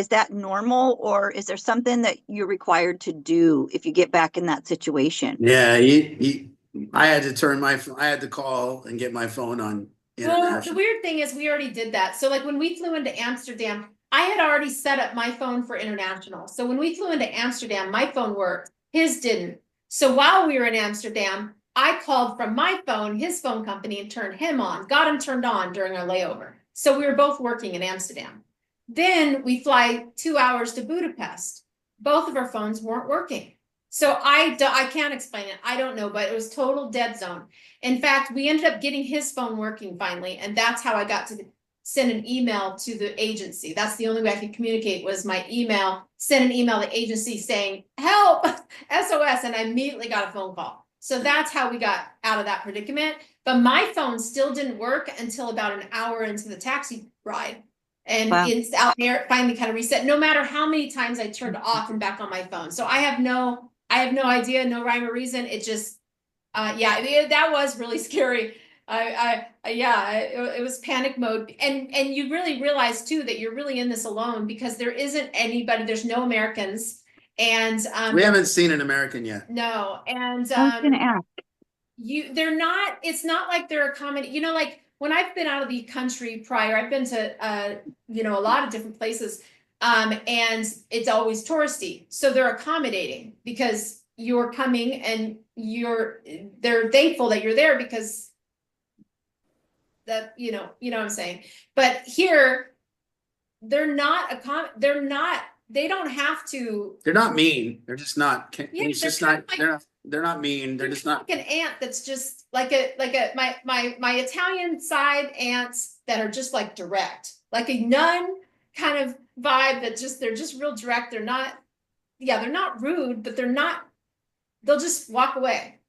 that normal, or is there something that you're required to do if you get back in that situation? Yeah, I had to I had to call and get my phone on international. Well, the weird thing is we already did that. So like when we flew into Amsterdam, I had already set up my phone for international. So when we flew into Amsterdam, my phone worked, his didn't. So while we were in Amsterdam, I called from my phone, his phone company, and turned him on, got him turned on during our layover. So we were both working in Amsterdam. Then we fly 2 hours to Budapest. Both of our phones weren't working. So I can't explain it. I don't know, but it was total dead zone. In fact, we ended up getting his phone working finally. And that's how I got to send an email to the agency. That's the only way I could communicate, was my email, send an email to the agency saying, help, SOS. And I immediately got a phone call. So that's how we got out of that predicament. But my phone still didn't work until about an hour into the taxi ride. And Wow. It's out there, it finally kind of reset, no matter how many times I turned off and back on my phone. So I have no idea, no rhyme or reason. It just, that was really scary. It was panic mode. And you really realize too, that you're really in this alone, because there isn't anybody, there's no Americans. And, we haven't seen an American yet. no. And, I was gonna ask. it's not like they're accommodating, like when I've been out of the country prior, I've been to, a lot of different places, and it's always touristy. So they're accommodating because you're coming and they're thankful that you're there, because that, you know what I'm saying. But here, they're not they don't have to. They're not mean. They're just not. Yeah, It's they're just kind not. of like- They're not mean. They're just not. like an ant that's just like my Italian side ants that are just like direct, like a nun kind of vibe that just they're just real direct. They're not, yeah, they're not rude, but they'll just walk away.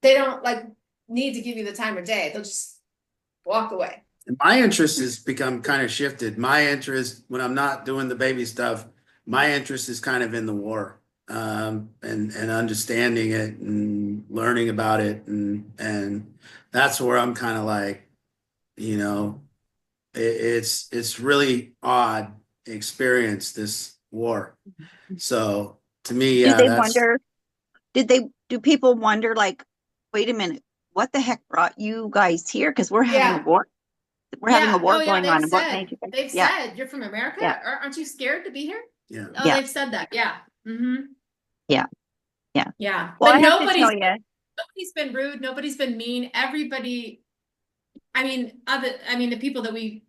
They don't like need to give you the time of day. They'll just walk away. My interest has become kind of shifted. My interest, when I'm not doing the baby stuff, my interest is kind of in the war, and understanding it and learning about it, and that's where I'm kind of like, you know, it's really odd experience, this war. So to me, Do yeah, they that's wonder, do people wonder like, wait a minute, what the heck brought you guys here? Because we're having a Yeah. war. We're having a Yeah. war Oh, yeah. going They've on. And what said, made you guys? they've Yeah. said you're from America. Yeah. Aren't you scared to be here? yeah. Oh, Yeah. they've said that. Yeah. Mm-hmm. Yeah. Yeah. Yeah. Well, But I have to tell you, nobody's been rude. Nobody's been mean. Everybody, the people that we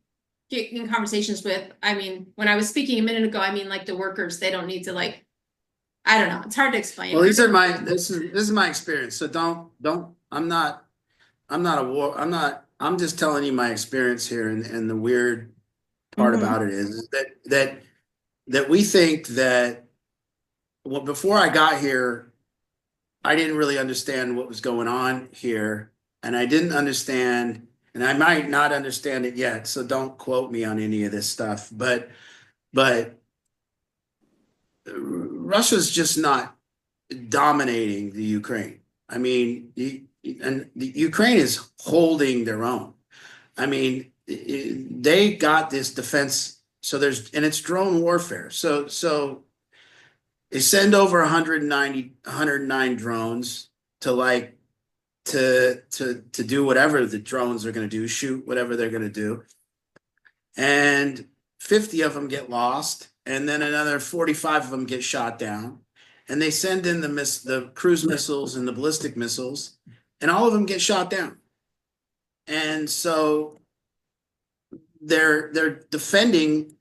get in conversations with, when I was speaking a minute ago, like the workers, they don't need to like, I don't know. It's hard to explain. Well, this is my experience. So don't, I'm not a war, I'm just telling you my experience here, and the weird part Mhm. about it is that we think that, well, before I got here, I didn't really understand what was going on here, and I didn't understand, and I might not understand it yet, so don't quote me on any of this stuff, but Russia's just not dominating the Ukraine. And the Ukraine is holding their own. They got this defense. So and it's drone warfare. So they send over 109 drones to do whatever the drones are going to do, shoot whatever they're going to do. And 50 of them get lost, and then another 45 of them get shot down. And they send in the cruise missiles and the ballistic missiles, and all of them get shot down. And so they're defending,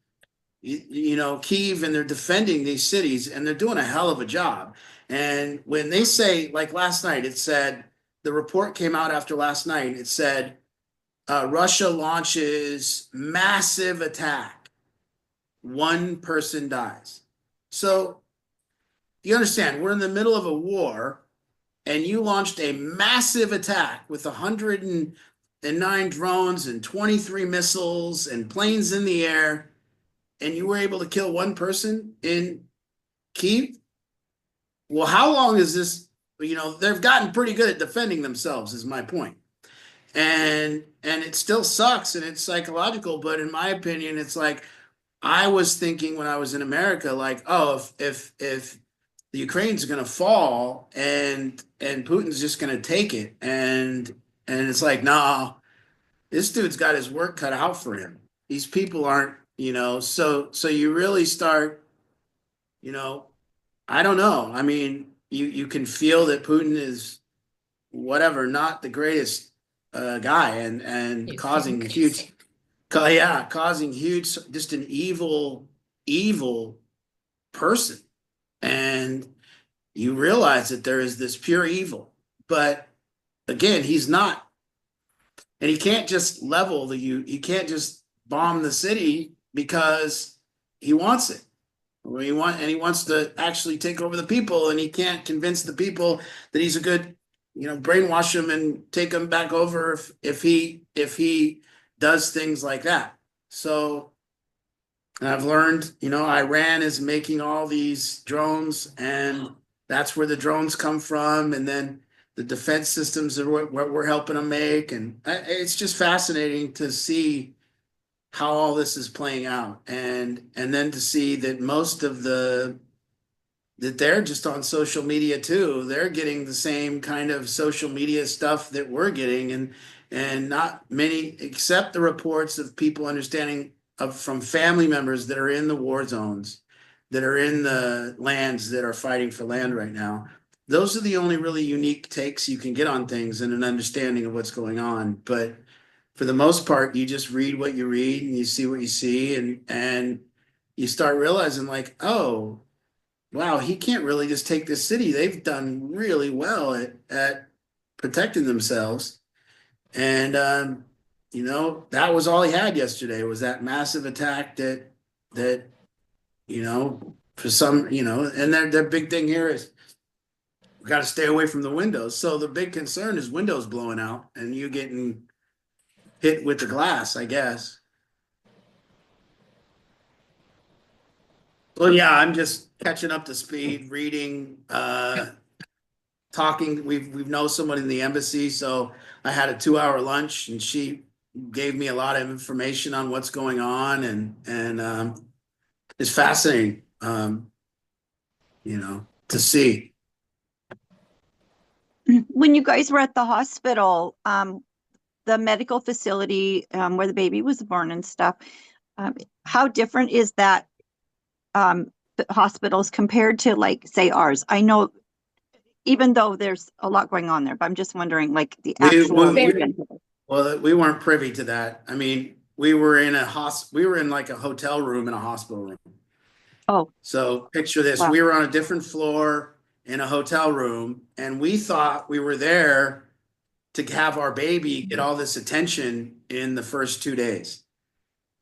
Kyiv, and they're defending these cities, and they're doing a hell of a job. And when they say, like last night, it said, the report came out after last night, it said, Russia launches massive attack. One person dies. So you understand, we're in the middle of a war, and you launched a massive attack with 109 drones and 23 missiles and planes in the air, and you were able to kill one person in Kyiv? Well, how long is this? They've gotten pretty good at defending themselves, is my point. And it still sucks, and it's psychological, but in my opinion, it's like, I was thinking when I was in America, like, oh, if the Ukraine's going to fall and Putin's just going to take it, and it's like, nah, this dude's got his work cut out for him. These people aren't, so you really start, I don't know. You can feel that Putin is whatever, not the greatest guy, and causing huge, just an evil person. And you realize that there is this pure evil, but again, he's not, and he can't just he can't just bomb the city because he wants it. He wants to actually take over the people, and he can't convince the people that he's a good, brainwash them and take them back over if he does things like that. So I've learned, Iran is making all these drones, and that's where the drones come from, and then the defense systems are what we're helping them make, and it's just fascinating to see how all this is playing out, and then to see that most of that they're just on social media too. They're getting the same kind of social media stuff that we're getting, and not many, except the reports of people understanding from family members that are in the war zones, that are in the lands that are fighting for land right now. Those are the only really unique takes you can get on things and an understanding of what's going on. But for the most part, you just read what you read and you see what you see, and you start realizing like, oh, wow, he can't really just take this city. They've done really well at protecting themselves. And you know, that was all he had yesterday was that massive attack that you know, for some, you know, and their big thing here is we got to stay away from the windows. So the big concern is windows blowing out and you getting hit with the glass, I guess. Well, yeah, I'm just catching up to speed, reading, talking. We've known someone in the embassy, so I had a 2 hour lunch, and she gave me a lot of information on what's going on, and it's fascinating, you know, to see. When you guys were at the hospital, the medical facility, where the baby was born and stuff, how different is that, the hospitals compared to like, say, ours? I know, even though there's a lot going on there, but I'm just wondering, like the actual. Well, we weren't privy to that. I mean, we were in like a hotel room in a hospital room. Oh, So picture this, wow. we were on a different floor in a hotel room, and we thought we were there to have our baby get all this attention in the first 2 days.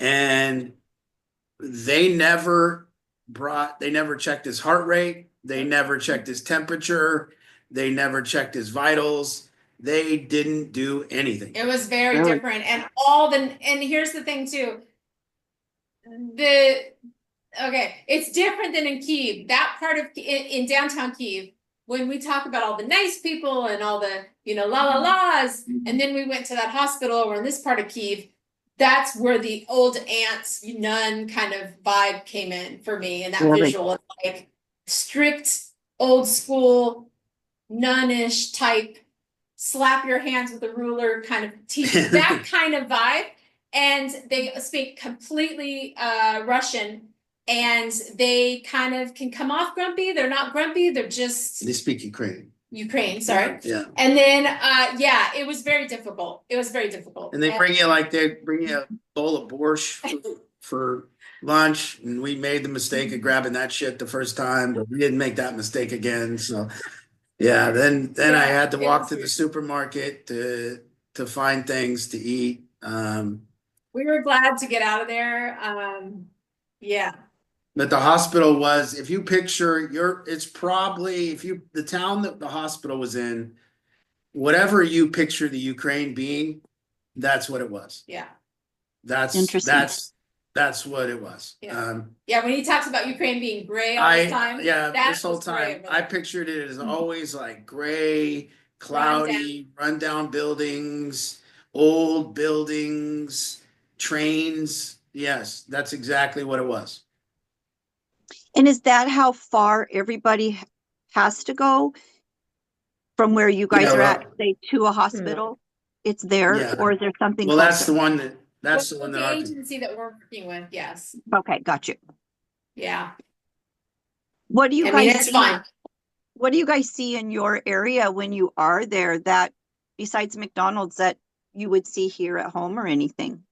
And they never checked his heart rate. They never checked his temperature. They never checked his vitals. They didn't do anything. It was very Really? different. And here's the thing too. Okay, it's different than in Kyiv. That part of in downtown Kyiv, when we talk about all the nice people and all the, you know, la la la's, and then we went to that hospital over in this part of Kyiv, that's where the old aunts, nun kind of vibe came in for me, and that Really? visual of like strict, old school, nunnish type, slap your hands with a ruler kind of teaching, that kind of vibe. And they speak completely Russian. And they kind of can come off grumpy. They're not grumpy. They're just They speak Ukrainian. sorry. Yeah. And then, yeah, it was very difficult. It was very difficult. And they bring you a bowl of borscht for lunch. And we made the mistake of grabbing that shit the first time, but we didn't make that mistake again. So yeah, then I had to walk to the supermarket to find things to eat. We were glad to get out of there. Yeah. But the hospital was, if you picture it's probably, the town that the hospital was in, whatever you picture the Ukraine being, that's what it was. Yeah. Interesting. That's what it was. Yeah. Yeah, when he talks about Ukraine being gray all the time. This whole time I pictured it as always like gray, cloudy, rundown buildings, old buildings, trains. Yes, that's exactly what it was. And is that how far everybody has to go from where you guys are at, say, to a hospital? It's there, or is there something? Well, closer? that's the one that the agency that we're working with. Yes. Okay, got you. Yeah. What do you I guys mean, it's see? fine. What do you guys see in your area when you are there that, besides McDonald's, that you would see here at home or anything?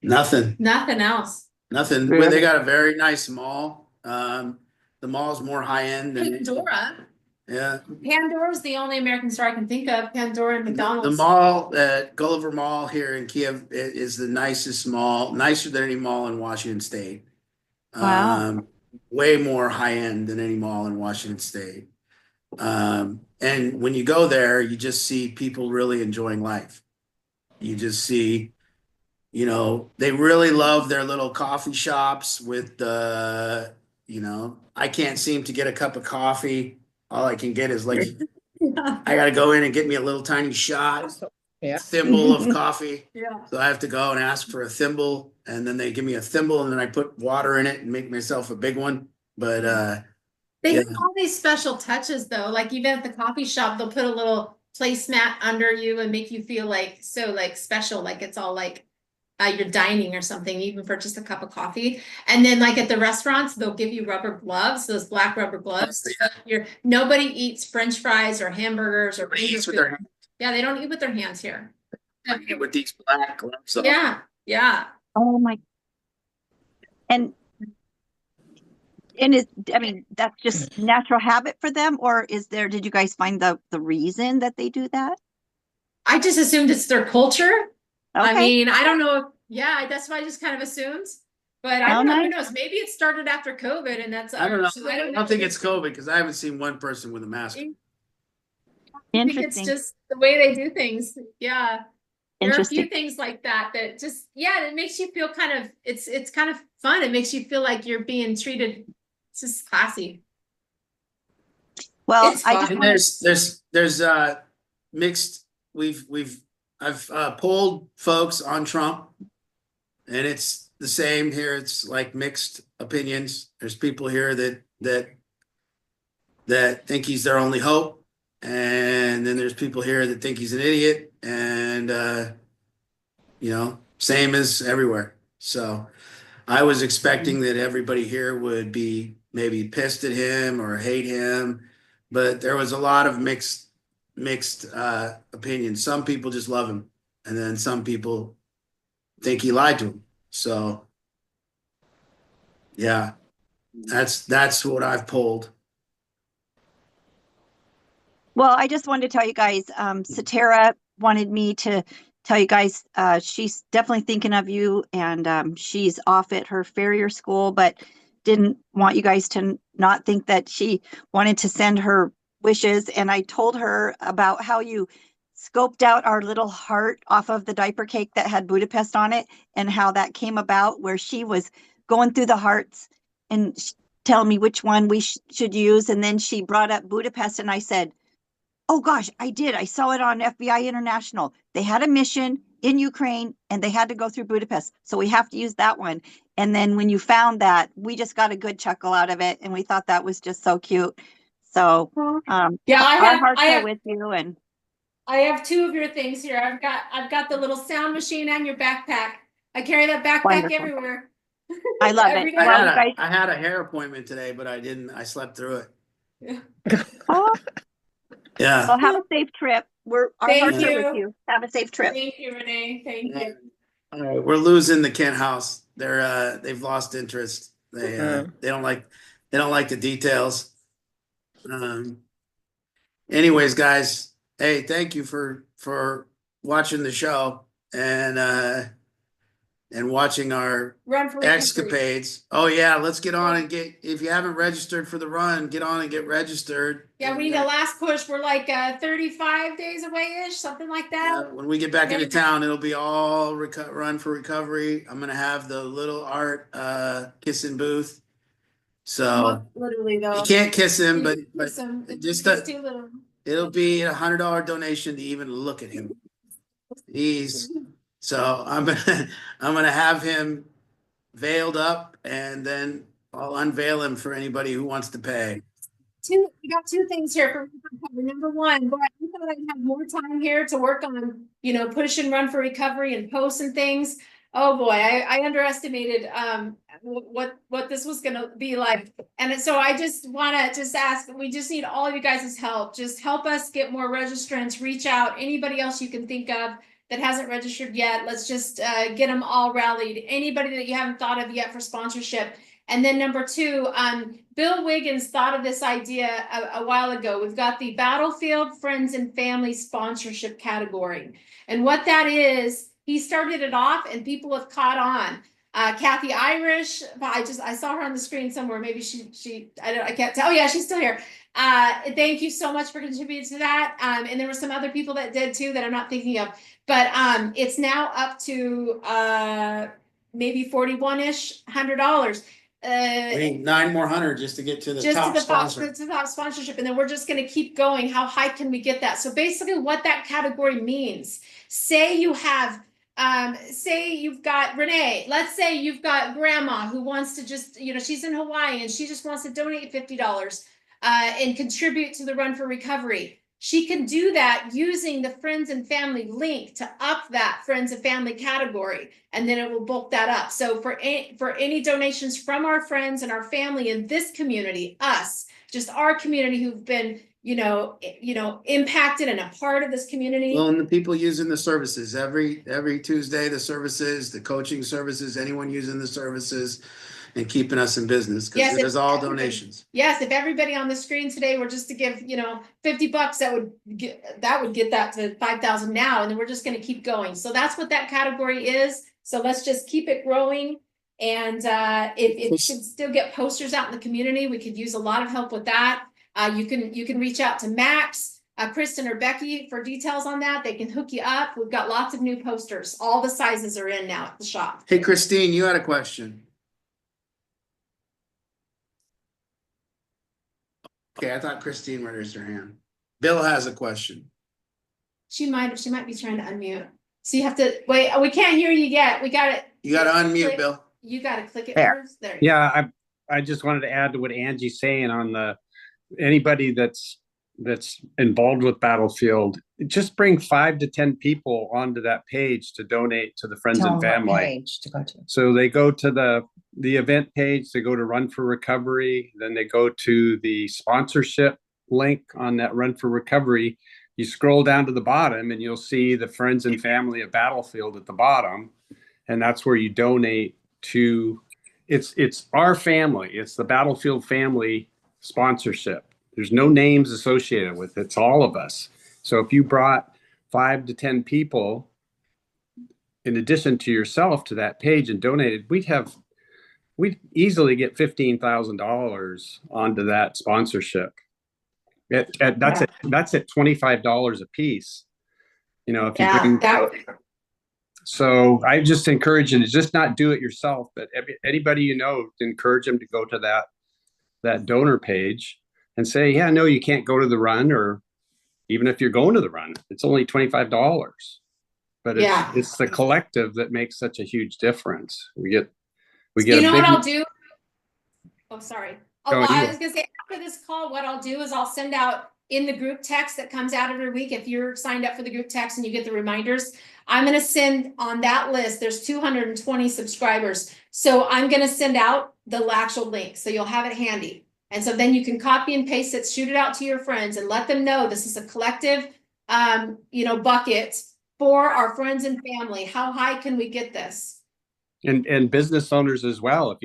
Nothing. Nothing else. Nothing. Really? They got a very nice mall. The mall's more high end than Pandora. Yeah. Pandora's the only American store I can think of. Pandora and McDonald's. The mall at Gulliver Mall here in Kyiv is the nicest mall, nicer than any mall in Washington State. Wow. Way more high end than any mall in Washington State. And when you go there, you just see people really enjoying life. You just see, you know, they really love their little coffee shops with I can't seem to get a cup of coffee. All I can get is like, I got to go in and get me a little tiny shot, thimble of coffee. Yeah. So I have to go and ask for a thimble, and then they give me a thimble, and then I put water in it and make myself a big one. But they have all these special touches though. Like even at the coffee shop, they'll put a little placemat under you and make you feel like so like special, like it's all like you're dining or something, even for just a cup of coffee. And then like at the restaurants, they'll give you rubber gloves, those black rubber gloves. Nobody eats French fries or hamburgers or eats with their hands. Yeah, they don't eat with their hands here. With these black gloves on. Yeah, yeah. Oh my. And is, I mean, that's just natural habit for them, or did you guys find the reason that they do that? I just assumed it's their culture. I Okay. mean, I don't know. Yeah, that's why I just kind of assumed. But I Oh, don't know. Who nice. knows? Maybe it started after COVID, and that's I don't know. I don't I know. don't think it's COVID because I haven't seen one person with a mask. I think it's Interesting. just the way they do things. Yeah. There are a few Interesting. things like that that just, yeah, it makes you feel kind of, it's kind of fun. It makes you feel like you're being treated. It's just classy. Well, It's I just fun. And want there's mixed, I've polled folks on Trump, and it's the same here. It's like mixed opinions. There's people here that think he's their only hope, and then there's people here that think he's an idiot, and same as everywhere. So I was expecting that everybody here would be maybe pissed at him or hate him, but there was a lot of mixed opinions. Some people just love him, and then some people think he lied to him. So yeah, that's what I've pulled. Well, I just wanted to tell you guys, Satara wanted me to tell you guys, she's definitely thinking of you, and she's off at her farrier school, but didn't want you guys to not think that she wanted to send her wishes. And I told her about how you scoped out our little heart off of the diaper cake that had Budapest on it, and how that came about, where she was going through the hearts and telling me which one we should use. And then she brought up Budapest, and I said, oh gosh, I did. I saw it on FBI International. They had a mission in Ukraine and they had to go through Budapest. So we have to use that one. And then when you found that, we just got a good chuckle out of it. And we thought that was just so cute. So Yeah, our hearts are with you. And I have two of your things here. I've got the little sound machine and your backpack. I carry that backpack Wonderful. everywhere. I love Every it. day. Well, you guys, I had a hair appointment today, but I didn't. I slept through it. oh, Yeah. well, have a safe trip. Our Thank hearts are you. with you. Have a safe trip. Thank you, Renee. Thank you. All right, we're losing the Kent house. They've lost interest. They don't like the details. Anyways, guys, hey, thank you for watching the show and watching our Run for recovery. escapades. Oh yeah, let's get on and if you haven't registered for the run, get on and get registered. Yeah, we need a last push. We're like 35 days away-ish, something like that. When we get back into town, it'll be all run for recovery. I'm gonna have the Lil Art kissing booth. So Not literally though. you can't kiss him, but Kiss him. just It's too little. it'll be $100 donation to even look at him. So I'm gonna have him veiled up, and then I'll unveil him for anybody who wants to pay. We got two things here for recovery. Number one, boy, I thought I'd have more time here to work on, push and run for recovery and posts and things. Oh boy, I underestimated what this was gonna be like. And so I just wanna ask, we just need all of you guys' help. Just help us get more registrants, reach out, anybody else you can think of that hasn't registered yet. Let's just get them all rallied. Anybody that you haven't thought of yet for sponsorship. And then number two, Bill Wiggins thought of this idea a while ago. We've got the Battlefield Friends and Family Sponsorship category. And what that is, he started it off and people have caught on. Kathy Irish, I saw her on the screen somewhere. Maybe I can't tell. Oh yeah, she's still here. Thank you so much for contributing to that. And there were some other people that did too that I'm not thinking of. But it's now up to maybe $41-ish, $100. We need 9 more hundred just to get to the top sponsor. To the top sponsorship, and then we're just going to keep going. How high can we get that? So basically, what that category means: say you have, say you've got Renee. Let's say you've got Grandma who wants to just, she's in Hawaii and she just wants to donate $50 and contribute to the Run for Recovery. She can do that using the friends and family link to up that friends and family category, and then it will bulk that up. So for any donations from our friends and our family in this community, just our community who've been, impacted and a part of this community. Well, and the people using the services, every Tuesday, the services, the coaching services, anyone using the services and keeping us in business, Yes, because it is all everybody- donations. Yes, if everybody on the screen today were just to give, $50, that would get that to 5,000 now, and then we're just gonna keep going. So that's what that category is. So let's just keep it growing. And it should still get posters out in the community. We could use a lot of help with that. You can reach out to Max, Kristen or Becky for details on that. They can hook you up. We've got lots of new posters. All the sizes are in now at the shop. Hey, Christine, you had a question. Okay, I thought Christine raised her hand. Bill has a question. She might be trying to unmute. So you have to wait. Oh, we can't hear you yet. We got it. You gotta unmute, Bill. You gotta click it There. first. There. You Yeah, I just wanted to add to what Angie's saying on anybody that's involved with Battlefield, just bring 5 to 10 people onto that page to donate to the friends Tell and them what family. page to go to. So they go to the event page, they go to Run for Recovery, then they go to the sponsorship link on that Run for Recovery. You scroll down to the bottom and you'll see the friends and family of Battlefield at the bottom. And that's where you donate to. It's our family. It's the Battlefield family sponsorship. There's no names associated with it. It's all of us. So if you brought 5 to 10 people in addition to yourself to that page and donated, we'd easily get $15,000 onto that sponsorship. That's at $25 a piece. If you bring, so I just encourage you to just not do it yourself, but anybody encourage them to go to that donor page and say, yeah, no, you can't go to the run, or even if you're going to the run, it's only $25. But it's the collective that makes such a huge difference. We get. what I'll do? Oh, sorry. I was gonna say, after this call, what I'll do is I'll send out in the group text that comes out every week. If you're signed up for the group text and you get the reminders, I'm gonna send on that list. There's 220 subscribers. So I'm gonna send out the actual link. So you'll have it handy. And so then you can copy and paste it, shoot it out to your friends and let them know this is a collective, bucket for our friends and family. How high can we get this? And business owners as well.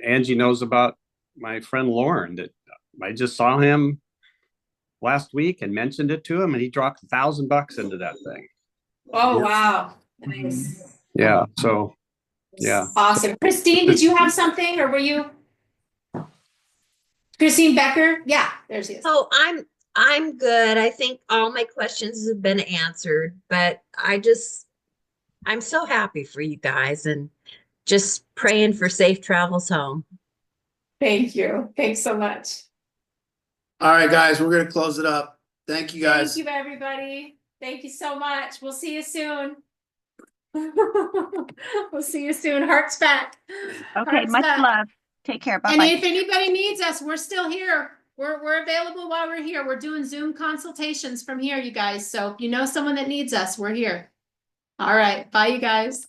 Angie knows about my friend Lauren, that I just saw him last week and mentioned it to him, and he dropped $1,000 into that thing. Oh, wow. Nice. Yeah. So, yeah. Awesome. Christine, did you have something, or were you? Christine Becker? Yeah, there's he is. Oh, I'm good. I think all my questions have been answered, but I'm so happy for you guys and just praying for safe travels home. Thank you. Thanks so much. All right, guys, we're gonna close it up. Thank you, guys. Thank you, everybody. Thank you so much. We'll see you soon. We'll see you soon. Hearts back. Okay, Hearts much back. love. Take care. And Bye-bye. if anybody needs us, we're still here. We're available while we're here. We're doing Zoom consultations from here, you guys. So if you know someone that needs us, we're here. All right. Bye, you guys.